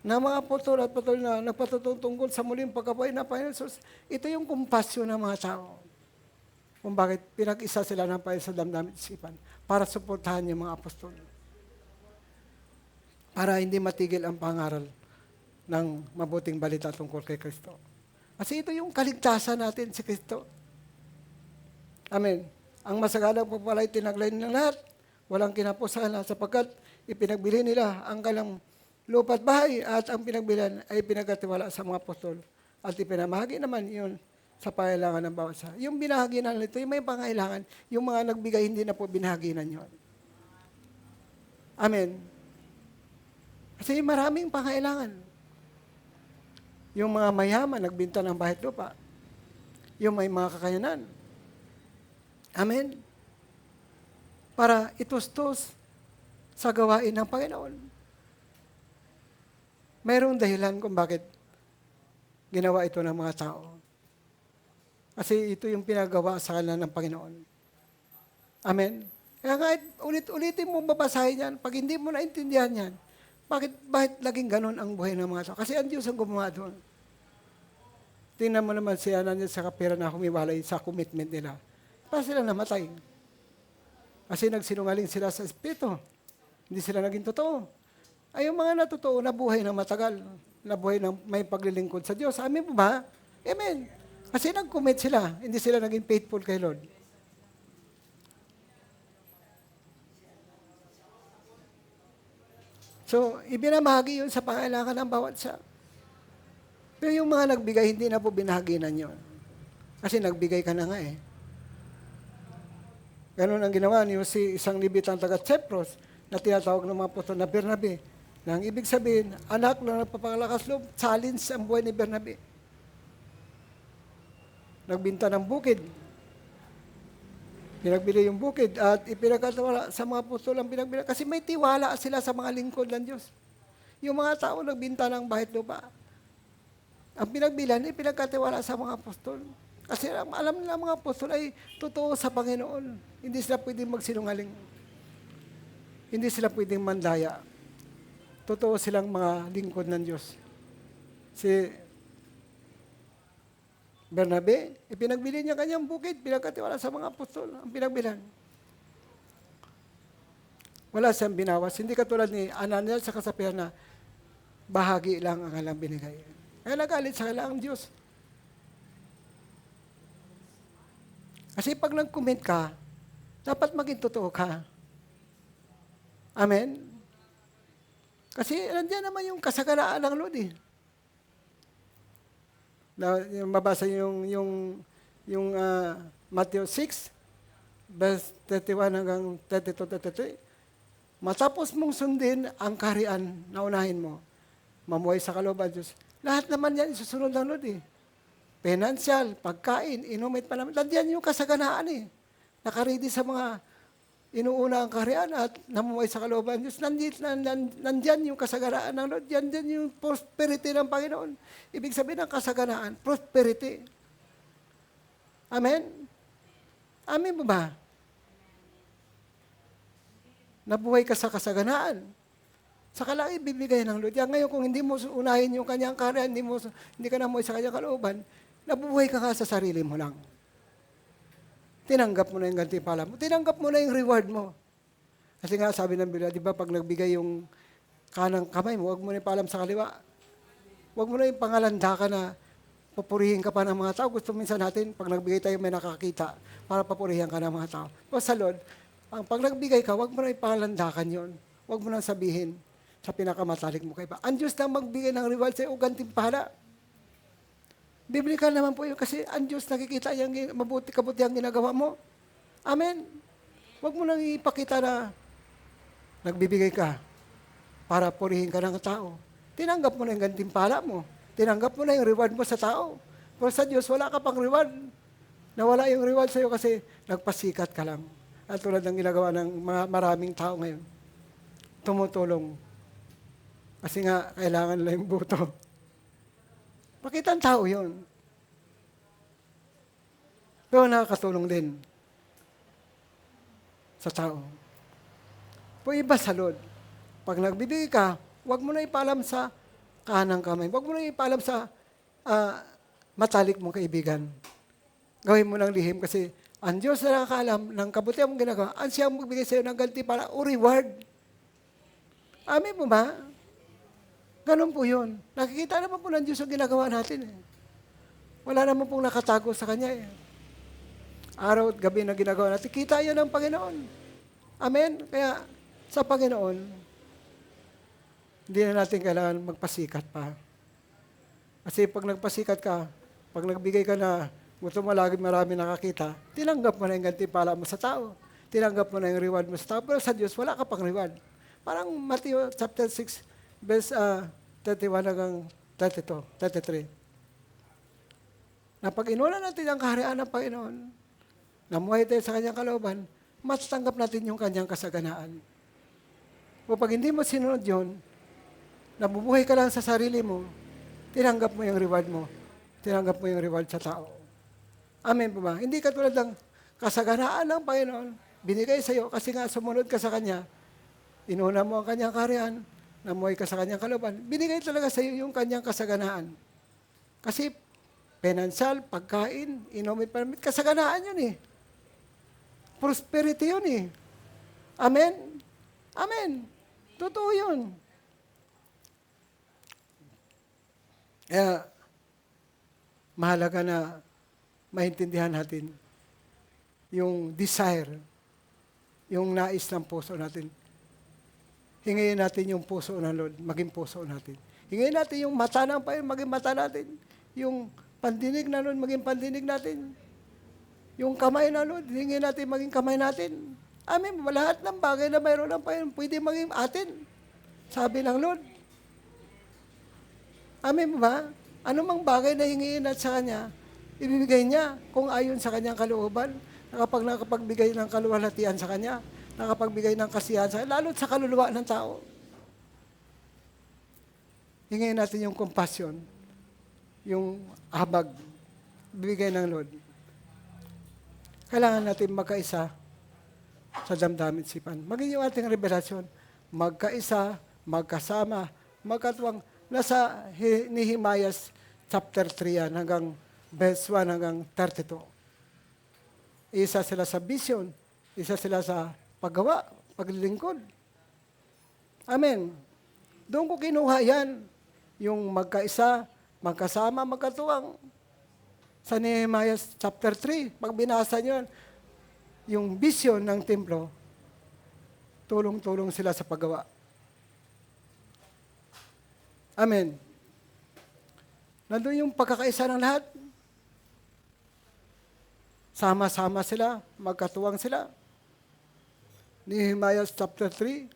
na mga apostol at patuloy na nagpatutungkol sa muling pagkabuhay na Panginoon Jesus. Ito yung kumpasyon ng mga tao. Kung bakit pinag-isa sila ng Panginoon sa damdamin at isipan para suportahan yung mga apostol. Para hindi matigil ang pangaral ng mabuting balita tungkol kay Kristo. Kasi ito yung kaligtasan natin si Kristo. Amen. Ang masagalang pagpalay tinaglay ng lahat, walang kinapusahan sapagkat ipinagbili nila ang kanilang lupa at bahay at ang pinagbilan ay pinagkatiwala sa mga apostol. At ipinamahagi naman yun sa pangailangan ng bawat isa. Yung binahaginan nito, yung may pangailangan, yung mga nagbigay hindi na po binahaginan yun. Amen. Kasi maraming pangailangan. Yung mga mayaman, nagbinta ng bahay at lupa. Yung may mga kakayanan. Amen. Para itustos sa gawain ng Panginoon. Mayroong dahilan kung bakit ginawa ito ng mga tao. Kasi ito yung pinagawa sa kanila ng Panginoon. Amen. Kaya kahit ulit-ulitin mo babasahin yan, pag hindi mo naintindihan yan, bakit laging ganun ang buhay ng mga tao? Kasi ang Diyos ang gumawa doon. Tingnan mo naman si Ananias sa kapira na humiwalay sa commitment nila. Para sila namatay. Kasi nagsinungaling sila sa Espiritu. Hindi sila naging totoo. Ay yung mga natotoo, nabuhay ng matagal. Nabuhay ng may paglilingkod sa Diyos. Amen po ba? Amen. Kasi nag-commit sila. Hindi sila naging faithful kay Lord. So, ibinamahagi yun sa pangailangan ng bawat isa. Pero yung mga nagbigay, hindi na po binahaginan yun. Kasi nagbigay ka na nga eh. Ganun ang ginawa niyo si isang Libitang taga-Cyprus na tinatawag ng mga apostol na Bernabe. Na ang ibig sabihin, anak na nagpapalakas loob, challenge ang buhay ni Bernabe. Nagbinta ng bukid. Pinagbili yung bukid at ipinagkatiwala sa mga apostol ang pinagbili. Kasi may tiwala sila sa mga lingkod ng Diyos. Yung mga tao nagbinta ng bahay at lupa. Ang pinagbilan, ipinagkatiwala sa mga apostol. Kasi alam nila mga apostol ay totoo sa Panginoon. Hindi sila pwedeng magsinungaling. Hindi sila pwedeng mandaya. Totoo silang mga lingkod ng Diyos. Si Bernabe, ipinagbili niya kanyang bukid, pinagkatiwala sa mga apostol, ang pinagbilan. Wala siyang binawas. Hindi katulad ni Ananias sa kasapihan na bahagi lang ang kanilang binigay. Kaya nagalit sa kanilang Diyos. Kasi pag nag-commit ka, dapat maging totoo ka. Amen? Kasi nandiyan naman yung kasaganaan ng Lord eh. Yung mabasa yung Matthew 6, verse 31 hanggang 32-33. Matapos mong sundin ang kaharian na unahin mo, mamuhay sa kalooban Diyos. Lahat naman yan isusunod ng Lord eh. Financial, pagkain, inumit pa naman. Nandiyan yung kasaganaan eh. Nakaready sa mga inuuna ang kaharian at namumuhay sa kalooban Diyos. Nandiyan yung kasaganaan ng Lord. Yan din yung prosperity ng Panginoon. Ibig sabihin ng kasaganaan, prosperity. Amen? Amen mo ba? Nabuhay ka sa kasaganaan. Saka lang ibibigay ng Lord. Yan ngayon, kung hindi mo unahin yung kanyang kaharian, hindi ka namuhay sa kanyang kalooban, nabubuhay ka nga sa sarili mo lang. Tinanggap mo na yung gantimpala mo. Tinanggap mo na yung reward mo. Kasi nga sabi ng Biblia, di ba, pag nagbigay yung kanang kamay mo, huwag mo na ipalam sa kaliwa. Huwag mo na yung pangalanda ka na papurihin ka pa ng mga tao. Gusto minsan natin, pag nagbigay tayo may nakakita, para papurihin ka ng mga tao. O sa Lord, pag nagbigay ka, huwag mo na ipangalandakan yun. Huwag mo na sabihin sa pinakamatalik mo kay pa. Ang Diyos na magbigay ng reward sa'yo o gantimpala. Biblical naman po yun kasi ang Diyos nakikita yung kabutihang ginagawa mo. Amen. Huwag mo nang ipakita na nagbibigay ka para purihin ka ng tao. Tinanggap mo na yung gantimpala mo. Tinanggap mo na yung reward mo sa tao. Pero sa Diyos, wala ka pang reward. Nawala yung reward sa'yo kasi nagpasikat ka lang. At tulad ng ginagawa ng maraming tao ngayon. Tumutulong. Kasi nga, kailangan nila yung buto. Makita ang tao yun. Pero nakakatulong din sa tao. Po iba sa Lord. Pag nagbibigay ka, huwag mo na ipaalam sa kanang kamay. Huwag mo na ipaalam sa matalik mong kaibigan. Gawin mo ng lihim kasi ang Diyos na nakakaalam ng kabutihan mong ginagawa, ang siyang magbigay sa iyo ng ganti para o reward. Amin mo ba? Ganun po yun. Nakikita naman po ng Diyos ang ginagawa natin. Wala naman pong nakatago sa Kanya. Araw at gabi na ginagawa natin, kita yan ng Panginoon. Amen? Kaya sa Panginoon, hindi na natin kailangan magpasikat pa. Kasi pag nagpasikat ka, pag nagbigay ka na, gusto mo lagi marami nakakita, tinanggap mo na yung gantimpala mo sa tao. Tinanggap mo na yung reward mo sa tao. Pero sa Diyos, wala ka pang reward. Parang Matthew chapter 6, verse 31 hanggang 32, 33. Na pag inulan natin ang kaharian ng Panginoon, namuhay tayo sa Kanyang kalooban, matatanggap natin yung Kanyang kasaganaan. O pag hindi mo sinunod yun, nabubuhay ka lang sa sarili mo, tinanggap mo yung reward mo. Tinanggap mo yung reward sa tao. Amen po ba? Hindi katulad ng kasaganaan ng Panginoon, binigay sa iyo kasi nga sumunod ka sa Kanya, inuna mo ang Kanyang kaharian, namuhay ka sa Kanyang kalooban, binigay talaga sa iyo yung Kanyang kasaganaan. Kasi financial, pagkain, inumin, permit, kasaganaan yun eh. Prosperity yun eh. Amen? Amen. Totoo yun. Kaya, mahalaga na maintindihan natin yung desire, yung nais ng puso natin. Hingayin natin yung puso ng Lord, maging puso natin. Hingayin natin yung mata ng Panginoon, maging mata natin. Yung pandinig na Lord, maging pandinig natin. Yung kamay na Lord, hingayin natin maging kamay natin. Amen. Lahat ng bagay na mayroon ng Panginoon, pwede maging atin. Sabi ng Lord. Amen ba? Ano mang bagay na hingiin at sa Kanya, ibibigay niya kung ayon sa Kanyang kalooban. Nakapagbigay ng kaluwalhatian sa Kanya, nakapagbigay ng kasiyahan sa Kanya, lalo't sa kaluluwa ng tao. Hingiin natin yung compassion, yung habag, bibigay ng Lord. Kailangan natin magkaisa sa damdamin sipan. Maging yung ating revelasyon, magkaisa, magkasama, magkatuwang. Nasa Nehemiah chapter 3 yan, hanggang verse 1 hanggang 32. Isa sila sa vision, isa sila sa paggawa, paglilingkod. Amen. Doon ko kinuha yan, yung magkaisa, magkasama, magkatuwang. Sa Nehemiah chapter 3, pag binasa nyo, yung vision ng templo, tulong-tulong sila sa paggawa. Amen. Nandun yung pagkakaisa ng lahat. Sama-sama sila, magkatuwang sila. Nehemiah chapter 3,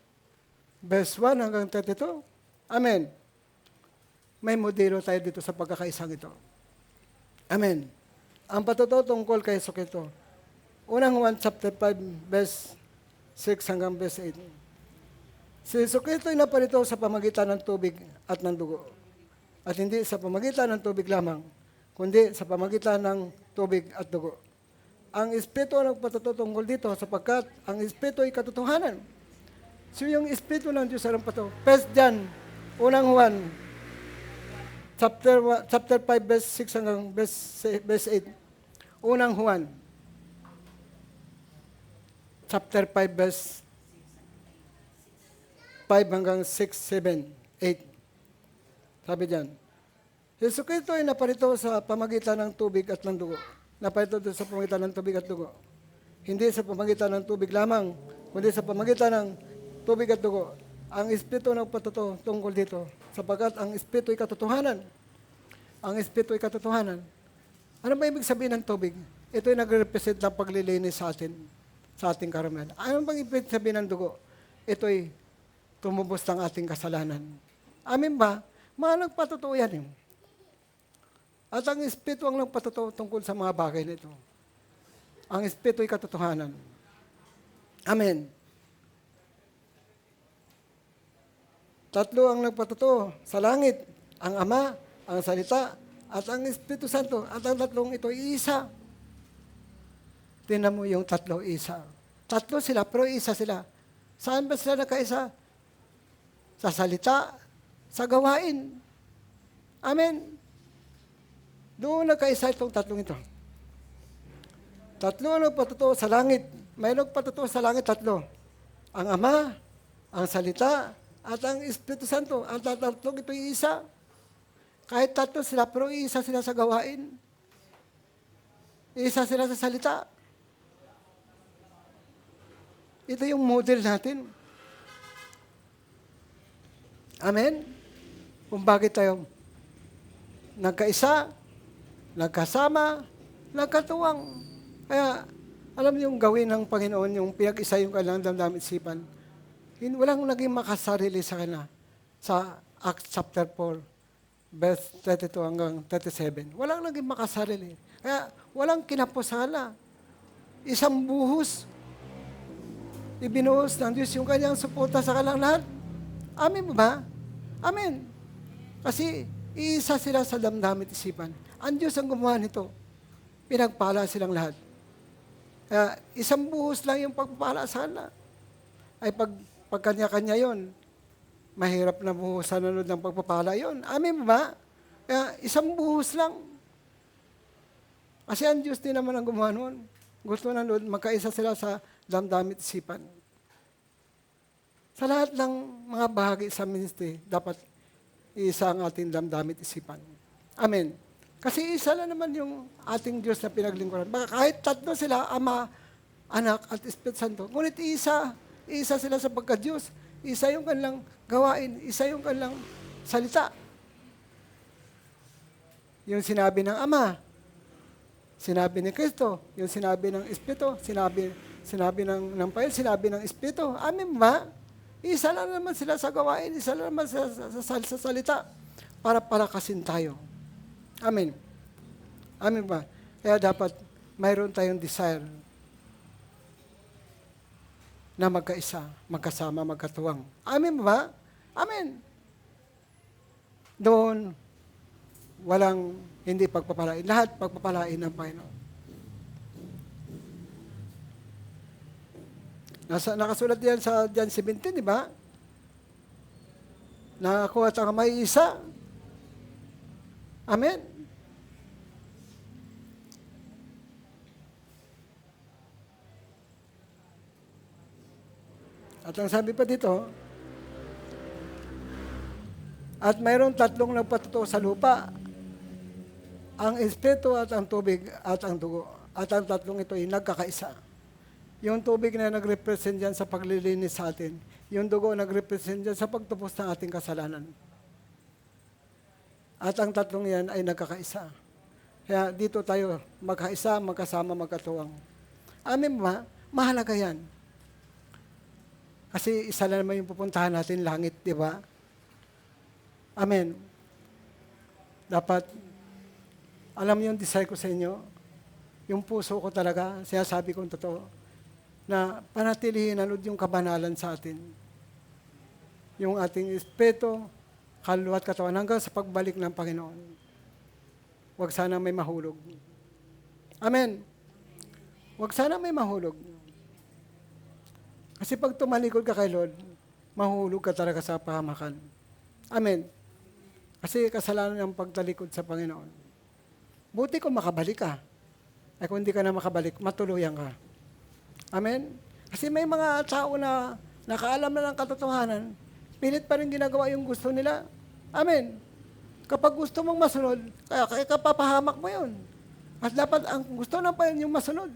verse 1 hanggang 32. Amen. May modelo tayo dito sa pagkakaisang ito. Amen. Ang patutuo tungkol kay Jesucristo. Unang Juan chapter 5, verse 6 hanggang verse 8. Si Jesucristo ay naparito sa pamagitan ng tubig at ng dugo. At hindi sa pamagitan ng tubig lamang, kundi sa pamagitan ng tubig at dugo. Ang Espiritu ang nagpatutuo tungkol dito sapagkat ang Espiritu ay katotohanan. So yung Espiritu ng Diyos ang patutuo. First John, unang Juan, chapter 5, verse 6 hanggang verse 8. Unang Juan, chapter 5, verse 5 hanggang 6, 7, 8. Sabi diyan, Jesucristo ay naparito sa pamagitan ng tubig at ng dugo. Naparito sa pamagitan ng tubig at dugo. Hindi sa pamagitan ng tubig lamang, kundi sa pamagitan ng tubig at dugo. Ang Espiritu nagpatutuo tungkol dito, sapagkat ang Espiritu ay katotohanan. Ang Espiritu ay katotohanan. Ano ba ibig sabihin ng tubig? Ito ay nagre-represent ng paglilinis sa atin, sa ating karamihan. Ano bang ibig sabihin ng dugo? Ito ay tumubos ng ating kasalanan. Amin ba? Mga nagpatutuo yan. At ang Espiritu ang nagpatutuo tungkol sa mga bagay nito. Ang Espiritu ay katotohanan. Amen. Tatlo ang nagpatotoo sa langit, ang Ama, ang Salita, at ang Espiritu Santo. At ang tatlong ito isa. Tingnan mo yung tatlo isa. Tatlo sila, pero isa sila. Saan ba sila nagkaisa? Sa salita, sa gawain. Amen. Doon nagkaisa itong tatlong ito. Tatlo ang nagpatotoo sa langit. May nagpatotoo sa langit, tatlo. Ang Ama, ang Salita, at ang Espiritu Santo. Ang tatlong ito isa. Kahit tatlo sila, pero isa sila sa gawain. Isa sila sa salita. Ito yung model natin. Amen? Kung bakit tayo nagkaisa, nagkasama, nagkatuwang. Kaya, alam niyo yung gawin ng Panginoon, yung pinag-isa yung kanilang damdamin isipan. Walang naging makasarili sa kanila. Sa Acts chapter 4, verse 32 hanggang 37. Walang naging makasarili. Kaya, walang kinapusala. Isang buhos. Ibinuhos ng Diyos yung kanyang suporta sa kanilang lahat. Amen ba? Amen. Kasi, iisa sila sa damdamin isipan. Ang Diyos ang gumawa nito. Pinagpala silang lahat. Kaya, isang buhos lang yung pagpapala sa kanila. Ay pag kanya-kanya yun, mahirap na buhos sa nanood ng pagpapala yun. Amen ba? Kaya, isang buhos lang. Kasi ang Diyos din naman ang gumawa noon. Gusto na noon, magkaisa sila sa damdamin isipan. Sa lahat ng mga bahagi sa ministry, dapat iisa ang ating damdamin isipan. Amen. Kasi isa lang naman yung ating Diyos na pinaglingkuran. Baka kahit tatlo sila, Ama, Anak, at Espiritu Santo. Ngunit isa sila sa pagka-Diyos. Isa yung kanilang gawain. Isa yung kanilang salita. Yung sinabi ng Ama, sinabi ni Kristo, yung sinabi ng Espiritu, sinabi ng Panginoon, sinabi ng Espiritu. Amen ba? Isa lang naman sila sa gawain, isa lang naman sa salita para palakasin tayo. Amen. Amen ba? Kaya dapat mayroon tayong desire na magkaisa, magkasama, magkatuwang. Amen ba? Amen. Doon, walang hindi pagpapalain. Lahat pagpapalain ng Panginoon. Nakasulat yan sa John 17, di ba? Na ako at ang may isa. Amen. At ang sabi pa dito, at mayroong tatlong nagpatotoo sa lupa, ang Espiritu at ang tubig at ang dugo. At ang tatlong ito ay nagkakaisa. Yung tubig na nag-represent dyan sa paglilinis sa atin. Yung dugo nag-represent dyan sa pagtupos ng ating kasalanan. At ang tatlong yan ay nagkakaisa. Kaya dito tayo magkaisa, magkasama, magkatuwang. Amen ba? Mahalaga yan. Kasi isa lang naman yung pupuntahan natin, langit, di ba? Amen. Dapat, alam yung desire ko sa inyo, yung puso ko talaga, sinasabi kong totoo, na panatilihin anod yung kabanalan sa atin. Yung ating espiritu, kaluluwa at katawan hanggang sa pagbalik ng Panginoon. Huwag sana may mahulog. Amen. Huwag sana may mahulog. Kasi pag tumalikod ka kay Lord, mahulog ka talaga sa pahamakan. Amen. Kasi kasalanan ang pagtalikod sa Panginoon. Buti kung makabalik ka. Ay kung hindi ka na makabalik, matuluyan ka. Amen? Kasi may mga tao na nakaalam na ng katotohanan, pilit pa rin ginagawa yung gusto nila. Amen? Kapag gusto mong masunod, kaya kapapahamak mo yun. At dapat ang gusto ng Panginoon yung masunod.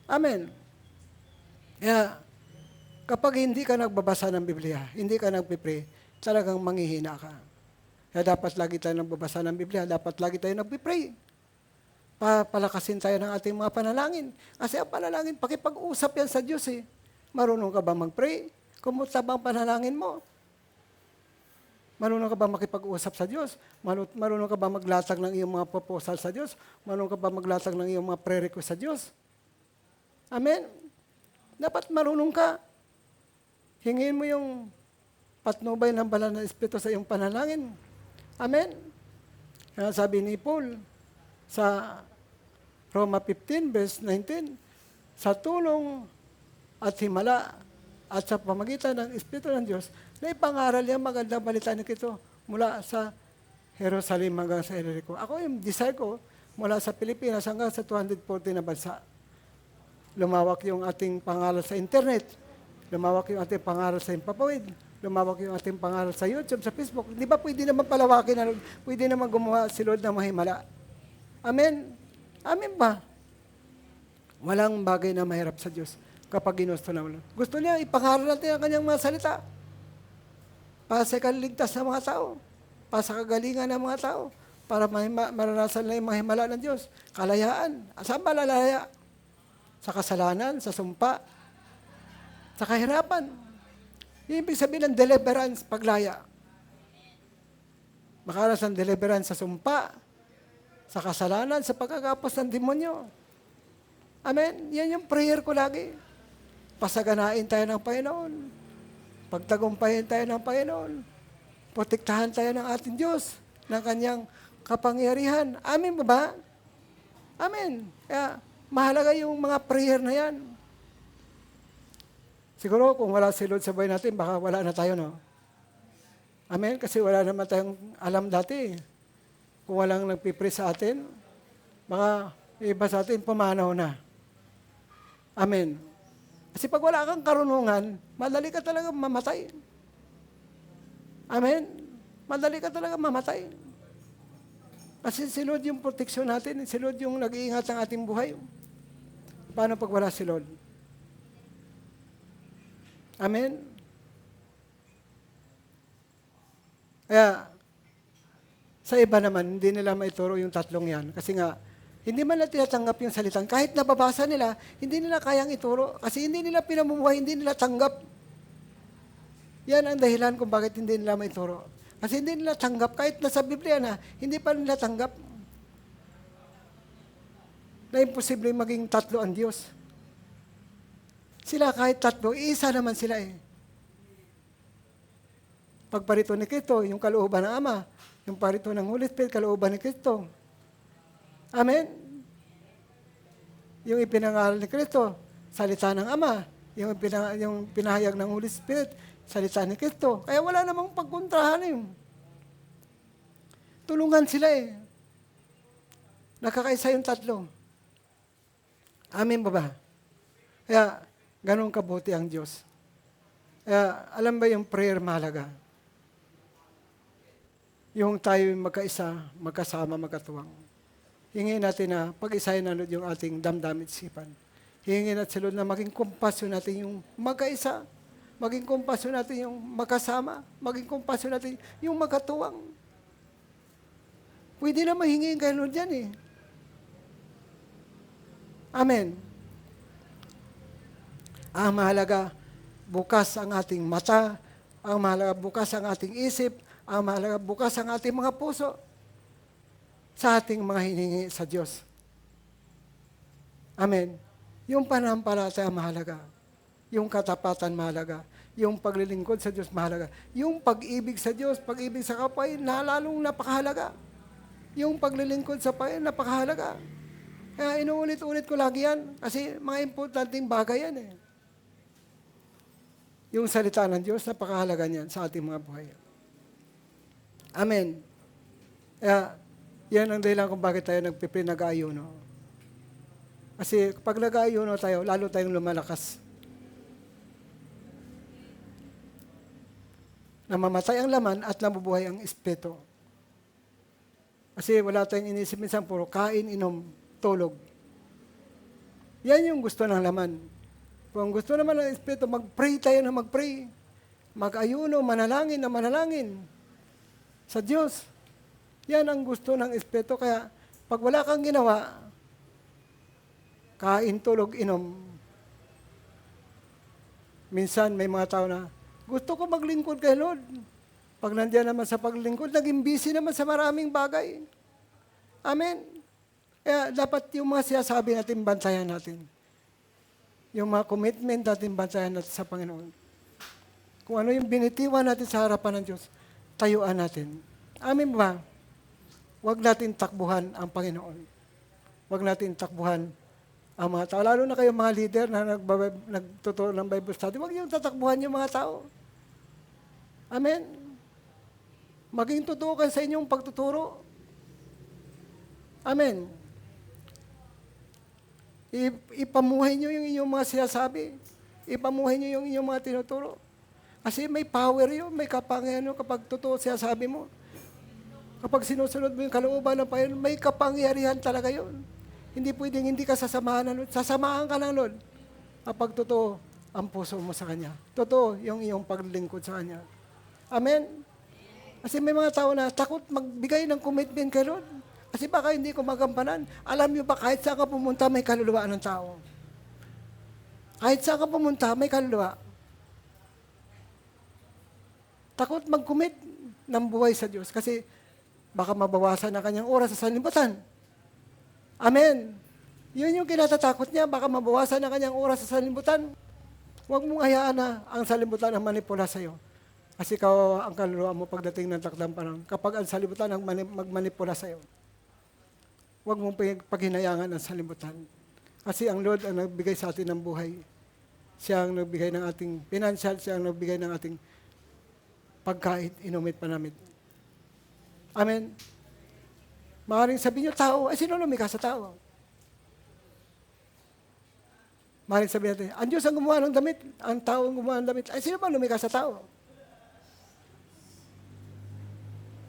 Amen? Kaya, kapag hindi ka nagbabasa ng Biblia, hindi ka nagpipray, talagang manghihina ka. Kaya dapat lagi tayo nagbabasa ng Biblia, dapat lagi tayo nagpipray. Palakasin tayo ng ating mga panalangin. Kasi ang panalangin, pakipag-usap yan sa Diyos eh. Marunong ka ba mag-pray? Kumusta ba ang panalangin mo? Marunong ka ba makipag-usap sa Diyos? Marunong ka ba maglatag ng iyong mga proposal sa Diyos? Marunong ka ba maglatag ng iyong mga prayer request sa Diyos? Amen? Dapat marunong ka. Hingin mo yung patnubay ng banal na Espiritu sa iyong panalangin. Amen? Kaya sabi ni Paul sa Roma 15 verse 19, sa tulong at himala at sa pamagitan ng Espiritu ng Diyos, na ipangaral niya magandang balita ni Kristo mula sa Jerusalem hanggang sa Ilirico. Ako yung desire ko mula sa Pilipinas hanggang sa 240 na bansa. Lumawak yung ating pangaral sa internet. Lumawak yung ating pangaral sa Himpapawid. Lumawak yung ating pangaral sa YouTube, sa Facebook. Di ba pwede naman palawakin, pwede naman gumawa si Lord ng mahimala. Amen? Amen ba? Walang bagay na mahirap sa Diyos kapag ginusto na ulo. Gusto niya, ipangaral natin ang kanyang mga salita. Para sa kaligtas ng mga tao. Para sa kagalingan ng mga tao. Para maranasan nila yung mga himala ng Diyos. Kalayaan. Saan ba lalaya? Sa kasalanan, sa sumpa, sa kahirapan. Yung ibig sabihin ng deliverance, paglaya. Makaras ng deliverance sa sumpa, sa kasalanan, sa pagkakapos ng demonyo. Amen? Yan yung prayer ko lagi. Pasaganain tayo ng Panginoon. Pagtagumpayin tayo ng Panginoon. Protektahan tayo ng ating Diyos, ng kanyang kapangyarihan. Amen ba ba? Amen. Kaya, mahalaga yung mga prayer na yan. Siguro kung wala si Lord sa buhay natin, baka wala na tayo, no? Amen? Kasi wala naman tayong alam dati. Kung walang nagpipray sa atin, baka iba sa atin, pumanaw na. Amen. Kasi pag wala kang karunungan, madali ka talaga mamatay. Amen? Madali ka talaga mamatay. Kasi si Lord yung proteksyon natin, si Lord yung nag-iingat ng ating buhay. Paano pag wala si Lord? Amen? Kaya, sa iba naman, hindi nila maituro yung tatlong yan. Kasi nga, hindi man nila tinatanggap yung salitan. Kahit nababasa nila, hindi nila kayang ituro. Kasi hindi nila pinamumuhay, hindi nila tanggap. Yan ang dahilan kung bakit hindi nila maituro. Kasi hindi nila tanggap, kahit nasa Biblia na, hindi pa nila tanggap. Na imposible maging tatlo ang Diyos. Sila kahit tatlo, isa naman sila eh. Pagparito ni Kristo, yung kalooban ng Ama, yung parito ng Holy Spirit, kalooban ni Kristo. Amen? Yung ipinangaral ni Kristo, salita ng Ama. Yung pinahayag ng Holy Spirit, salita ni Kristo. Kaya wala namang pagkontrahan eh. Tulungan sila eh. Nakakaisa yung tatlo. Amen ba ba? Kaya, ganun kabuti ang Diyos. Kaya, alam ba yung prayer mahalaga? Yung tayo magkaisa, magkasama, magkatuwang. Hingin natin na pag-isahin na yung ating damdamin at isipan. Hingin natin sila na maging kompasyon natin yung magkaisa, maging kompasyon natin yung magkasama, maging kompasyon natin yung magkatuwang. Pwede na mahingin kay Lord yan eh. Amen. Ang mahalaga, bukas ang ating mata, ang mahalaga, bukas ang ating isip, ang mahalaga, bukas ang ating mga puso sa ating mga hiningi sa Diyos. Amen. Yung panampalataya mahalaga. Yung katapatan mahalaga. Yung paglilingkod sa Diyos mahalaga. Yung pag-ibig sa Diyos, pag-ibig sa kapwa, lalong napakahalaga. Yung paglilingkod sa Panginoon, napakahalaga. Kaya inuulit-ulit ko lagi yan kasi mga importanteng bagay yan eh. Yung salita ng Diyos, napakahalaga niyan sa ating mga buhay. Amen. Kaya, yan ang dahilan kung bakit tayo nag-ayuno. Kasi pag nag-ayuno tayo, lalo tayong lumalakas. Namamatay ang laman at nabubuhay ang espiritu. Kasi wala tayong inisip minsan, puro kain, inom, tulog. Yan yung gusto ng laman. Kung gusto naman ng espiritu, mag-pray tayo na mag-pray. Mag-ayuno, manalangin na manalangin sa Diyos. Yan ang gusto ng espiritu. Kaya, pag wala kang ginawa, kain, tulog, inom. Minsan, may mga tao na, gusto ko maglingkod kay Lord. Pag nandiyan naman sa paglingkod, naging busy naman sa maraming bagay. Amen. Kaya, dapat yung mga sinasabi natin, bantayan natin. Yung mga commitment natin, bantayan natin sa Panginoon. Kung ano yung binitiwan natin sa harapan ng Diyos, tayuan natin. Amin ba? Huwag natin takbuhan ang Panginoon. Huwag natin takbuhan ang mga tao. Lalo na kayo mga leader na nagtuturo ng Bible study, huwag niyong tatakbuhan yung mga tao. Amen? Maging totoo ka sa inyong pagtuturo. Amen. Ipamuhay niyo yung inyong mga sinasabi. Ipamuhay niyo yung inyong mga tinuturo. Kasi may power yun, may kapangyarihan yun kapag totoo sinasabi mo. Kapag sinusunod mo yung kalooban ng Panginoon, may kapangyarihan talaga yun. Hindi pwedeng hindi ka sasamahan ng Lord. Sasamahan ka ng Lord kapag totoo ang puso mo sa Kanya. Totoo yung iyong paglilingkod sa Kanya. Amen? Kasi may mga tao na takot magbigay ng commitment kay Lord. Kasi baka hindi ko magampanan. Alam niyo ba, kahit saan ka pumunta, may kaluluwa ng tao. Kahit saan ka pumunta, may kaluluwa. Takot mag-commit ng buhay sa Diyos kasi baka mabawasan ang kanyang oras sa sanlibutan. Amen. Yun yung kinatatakot niya, baka mabawasan ang kanyang oras sa sanlibutan. Huwag mong hayaan na ang sanlibutan ang manipula sa iyo. Kasi ikaw ang kaluluwa mo pagdating ng takdang panahon. Kapag ang sanlibutan ang magmanipula sa iyo, huwag mong paghinayangan ang sanlibutan. Kasi ang Lord ang nagbigay sa atin ng buhay. Siya ang nagbigay ng ating financial, siya ang nagbigay ng ating pagkain, inumit, panamit. Amen. Maaaring sabihin niyo, tao, sino lumikha sa tao? Maaaring sabihin natin, ang Diyos ang gumawa ng damit, ang tao ang gumawa ng damit. Sino ba lumikha sa tao?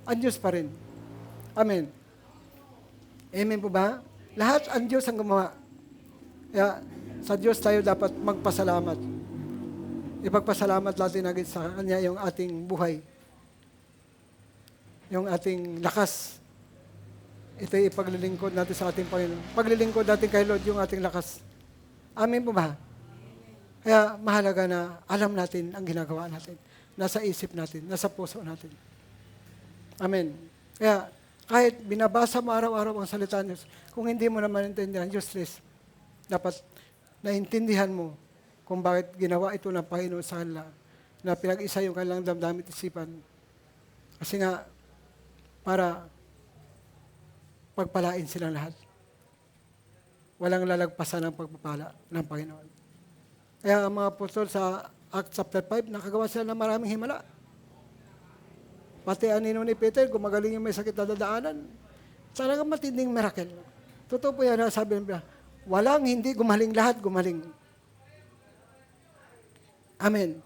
Ang Diyos pa rin. Amen. Amen po ba? Lahat ang Diyos ang gumawa. Kaya sa Diyos tayo dapat magpasalamat. Ipagpasalamat natin agad sa Kanya yung ating buhay. Yung ating lakas. Ito'y ipaglilingkod natin sa ating Panginoon. Paglilingkod natin kay Lord yung ating lakas. Amen po ba? Kaya mahalaga na alam natin ang ginagawa natin. Nasa isip natin, nasa puso natin. Amen. Kaya kahit binabasa mo araw-araw ang salita ng Diyos, kung hindi mo naman intindihan, useless. Dapat naintindihan mo kung bakit ginawa ito ng Panginoon sa kanila, na pinag-isa yung kanilang damdamin at isipan. Kasi nga, para pagpalain silang lahat. Walang lalagpasan ng pagpapala ng Panginoon. Kaya ang mga apostol sa Acts chapter 5, nakagawa sila ng maraming himala. Pati anino ni Peter, gumagaling yung may sakit na dadaanan. Talagang matinding miracle. Totoo po yan, sabi niya, walang hindi gumaling, lahat gumaling. Amen.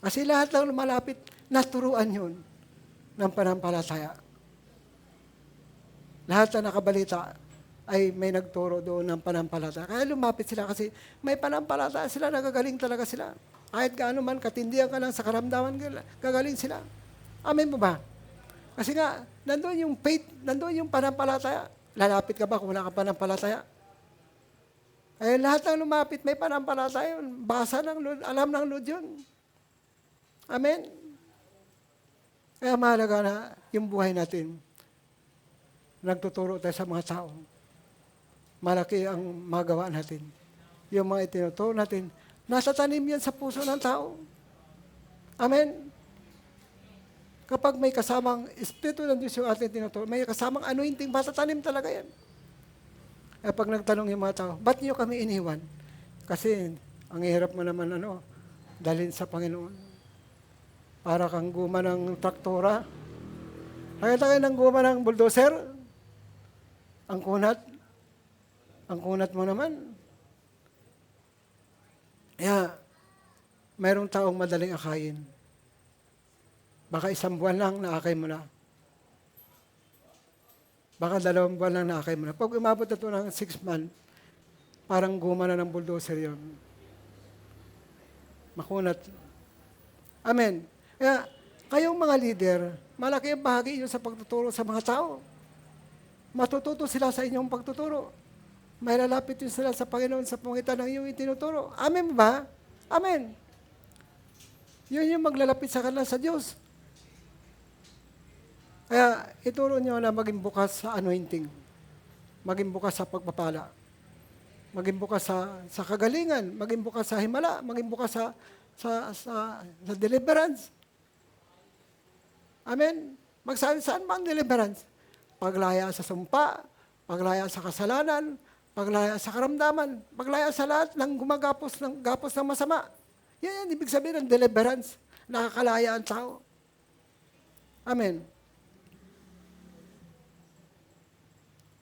Kasi lahat lang lumalapit, naturuan yun ng panampalataya. Lahat na nakabalita ay may nagturo doon ng panampalataya. Kaya lumapit sila kasi may panampalataya sila, nagagaling talaga sila. Kahit gaano man, katindihan ka lang sa karamdaman, gagaling sila. Amen po ba? Kasi nga, nandoon yung faith, nandoon yung panampalataya. Lalapit ka ba kung wala ka panampalataya? Eh, lahat ng lumapit, may panampalataya yun. Basa ng Lord, alam ng Lord yun. Amen? Kaya mahalaga na yung buhay natin. Nagtuturo tayo sa mga tao. Malaki ang magawa natin. Yung mga itinuturo natin, nasa tanim yan sa puso ng tao. Amen? Kapag may kasamang Espiritu ng Diyos yung ating tinuturo, may kasamang anointing, matatanim talaga yan. Eh pag nagtanong yung mga tao, ba't niyo kami iniwan? Kasi ang hirap mo naman dalhin sa Panginoon. Para kang guma ng traktora. Nakita kayo ng guma ng bulldozer? Ang kunat. Ang kunat mo naman. Kaya, mayroong taong madaling akayin. Baka 1 buwan lang, naakay mo na. Baka 2 buwan lang naakay mo na. Pag umabot na ito ng 6 months, parang guma na ng bulldozer yun. Makunat. Amen. Kaya, kayong mga leader, malaki ang bahagi yun sa pagtuturo sa mga tao. Matututo sila sa inyong pagtuturo. May lalapit yun sila sa Panginoon sa pangitan ng iyong itinuturo. Amen ba? Amen. Yun yung maglalapit sa kanila sa Diyos. Kaya ituro nyo na maging bukas sa anointing. Maging bukas sa pagpapala. Maging bukas sa kagalingan. Maging bukas sa himala. Maging bukas sa deliverance. Amen? Saan ba ang deliverance? Paglaya sa sumpa, paglaya sa kasalanan, paglaya sa karamdaman, paglaya sa lahat ng gumagapos ng masama. Yan ibig sabihin ng deliverance. Nakakalaya ang tao. Amen.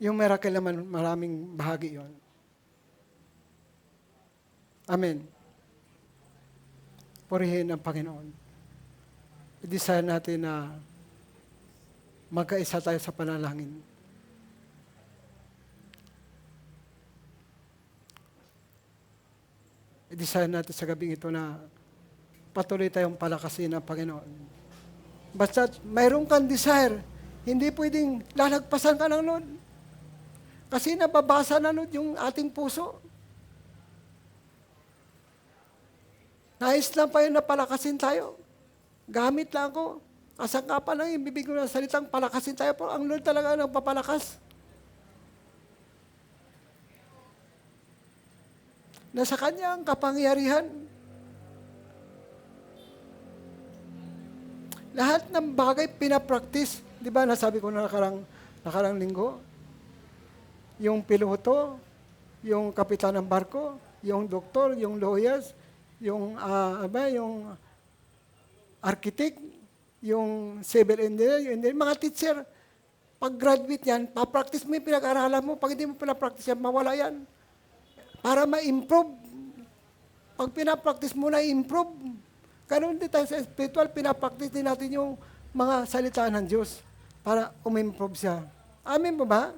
Yung miracle naman, maraming bahagi yon. Amen. Purihin ang Panginoon. I-desire natin na magkaisa tayo sa panalangin. I-desire natin sa gabing ito na patuloy tayong palakasin ng Panginoon. Basta mayroon kang desire, hindi pwedeng lalagpasan ka ng Lord. Kasi nababasa na Lord yung ating puso. Nais lang pa yun na palakasin tayo. Gamit lang ako. Kasangkapan lang yung bibig ko ng salitang palakasin tayo. Pero ang Lord talaga ang nagpapalakas. Nasa Kanya ang kapangyarihan. Lahat ng bagay pinapractice. Di ba nasabi ko na nakarang linggo? Yung piloto, yung kapitan ng barko, yung doktor, yung lawyers, yung architect, yung civil engineer, yung mga teacher. Pag graduate yan, papractice mo yung pinag-aralan mo. Pag hindi mo pinapractice yan, mawala yan. Para ma-improve. Pag pinapractice mo na improve. Ganun din tayo sa spiritual, pinapractice din natin yung mga salita ng Diyos para umimprove siya. Amen po ba?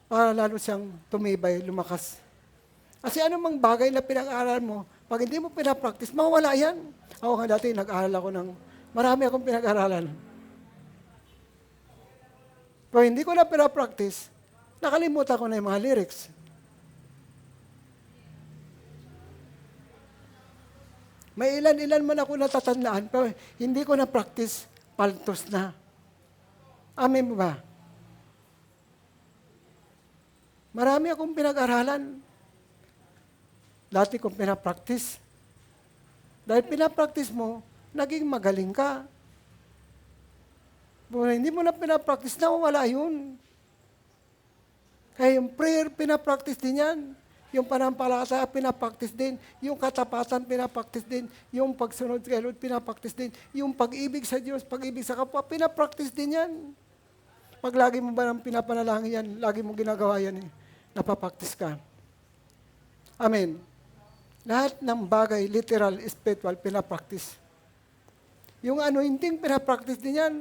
Para lalo siyang tumibay, lumakas. Kasi anumang bagay na pinag-aaral mo, pag hindi mo pinapractice, mawala yan. Ako nga dati, nag-aaral ako marami akong pinag-aralan. Pero hindi ko na pinapractice, nakalimutan ko na yung mga lyrics. May ilan-ilan man ako natatandaan, pero hindi ko na practice, paltos na. Amen ba? Marami akong pinag-aralan. Dati kong pinapractice. Dahil pinapractice mo, naging magaling ka. Pero hindi mo na pinapractice, nawawala yun. Kaya yung prayer, pinapractice din yan. Yung panampalataya, pinapractice din. Yung katapatan, pinapractice din. Yung pagsunod kay Lord, pinapractice din. Yung pag-ibig sa Diyos, pag-ibig sa kapwa, pinapractice din yan. Pag lagi mo ba nang pinapanalangin yan, lagi mo ginagawa yan napapractice ka. Amen. Lahat ng bagay, literal, spiritual, pinapractice. Yung anointing, pinapractice din yan.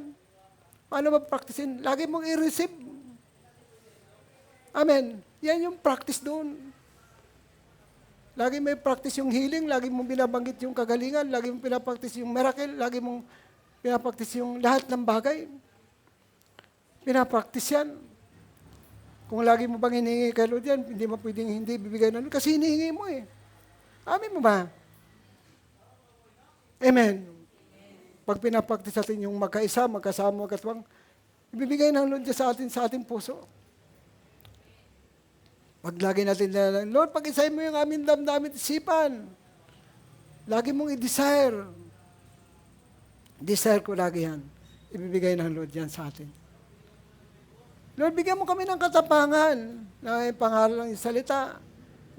Paano mag-practicein? Lagi mong i-receive. Amen. Yan yung practice doon. Lagi may practice yung healing, lagi mong binabanggit yung kagalingan, lagi mong pinapractice yung miracle, lagi mong pinapractice yung lahat ng bagay. Pinapractice yan. Kung lagi mo bang hinihingi kay Lord yan, hindi mo pwedeng hindi bibigay na Lord kasi hinihingi mo eh. Amin mo ba? Amen. Pag pinapractice natin yung magkaisa, magkasama, magkatwang, ibibigay ng Lord sa atin, sa ating puso. Pag lagi natin na, Lord, pag-isay mo yung aming damdamin at isipan. Lagi mong i-desire. Desire ko lagi yan. Ibibigay ng Lord yan sa atin. Lord, bigyan mo kami ng katapangan na pangalan ng salita.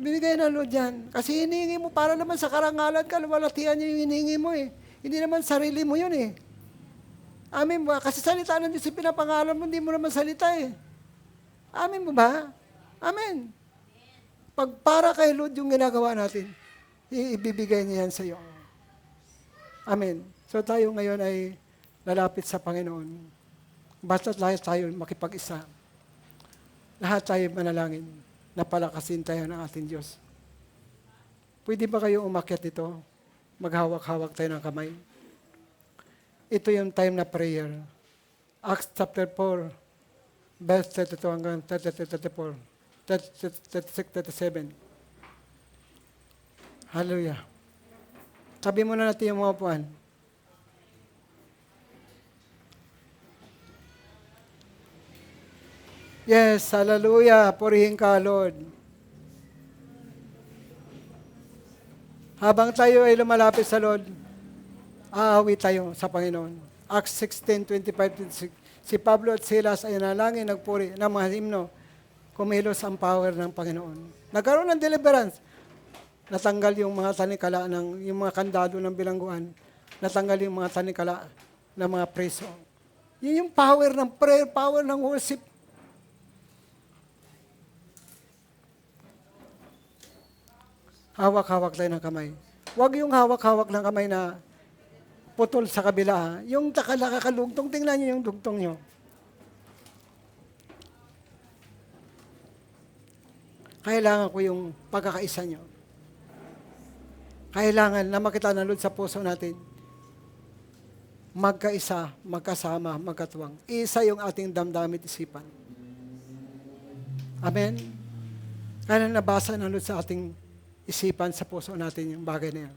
Bibigay ng Lord yan. Kasi hinihingi mo para naman sa karangalan ka, luwalatian niya yung hinihingi mo eh. Hindi naman sarili mo yun eh. Amin ba? Kasi salita ng Diyos yung pinapangalan mo, hindi mo naman salita eh. Amin mo ba? Amen. Pag para kay Lord yung ginagawa natin, ibibigay niya yan sa iyo. Amen. So tayo ngayon ay lalapit sa Panginoon. Basta't lahat tayo makipag-isa. Lahat tayo manalangin na palakasin tayo ng ating Diyos. Pwede ba kayo umakyat dito? Maghawak-hawak tayo ng kamay. Ito yung time na prayer. Acts chapter 4, verse 32 hanggang 34. 36, 37. Hallelujah. Tabi muna natin yung mga upuan. Yes, hallelujah. Purihin ka, Lord. Habang tayo ay lumalapit sa Lord, aawi tayo sa Panginoon. Acts 16:25-26. Si Pablo at Silas ay nalangin, nagpuri ng mga himno. Kumilos ang power ng Panginoon. Nagkaroon ng deliverance. Natanggal yung mga tanikala, yung mga kandado ng bilangguan. Natanggal yung mga tanikala ng mga preso. Yun yung power ng prayer, power ng worship. Hawak-hawak tayo ng kamay. Huwag yung hawak-hawak ng kamay na putol sa kabila. Ha? Yung nakakalugtong, tingnan nyo yung dugtong nyo. Kailangan ko yung pagkakaisa nyo. Kailangan na makita ng Lord sa puso natin. Magkaisa, magkasama, magkatuwang. Isa yung ating damdamit isipan. Amen? Kaya nabasa ng Lord sa ating isipan sa puso natin yung bagay na yan.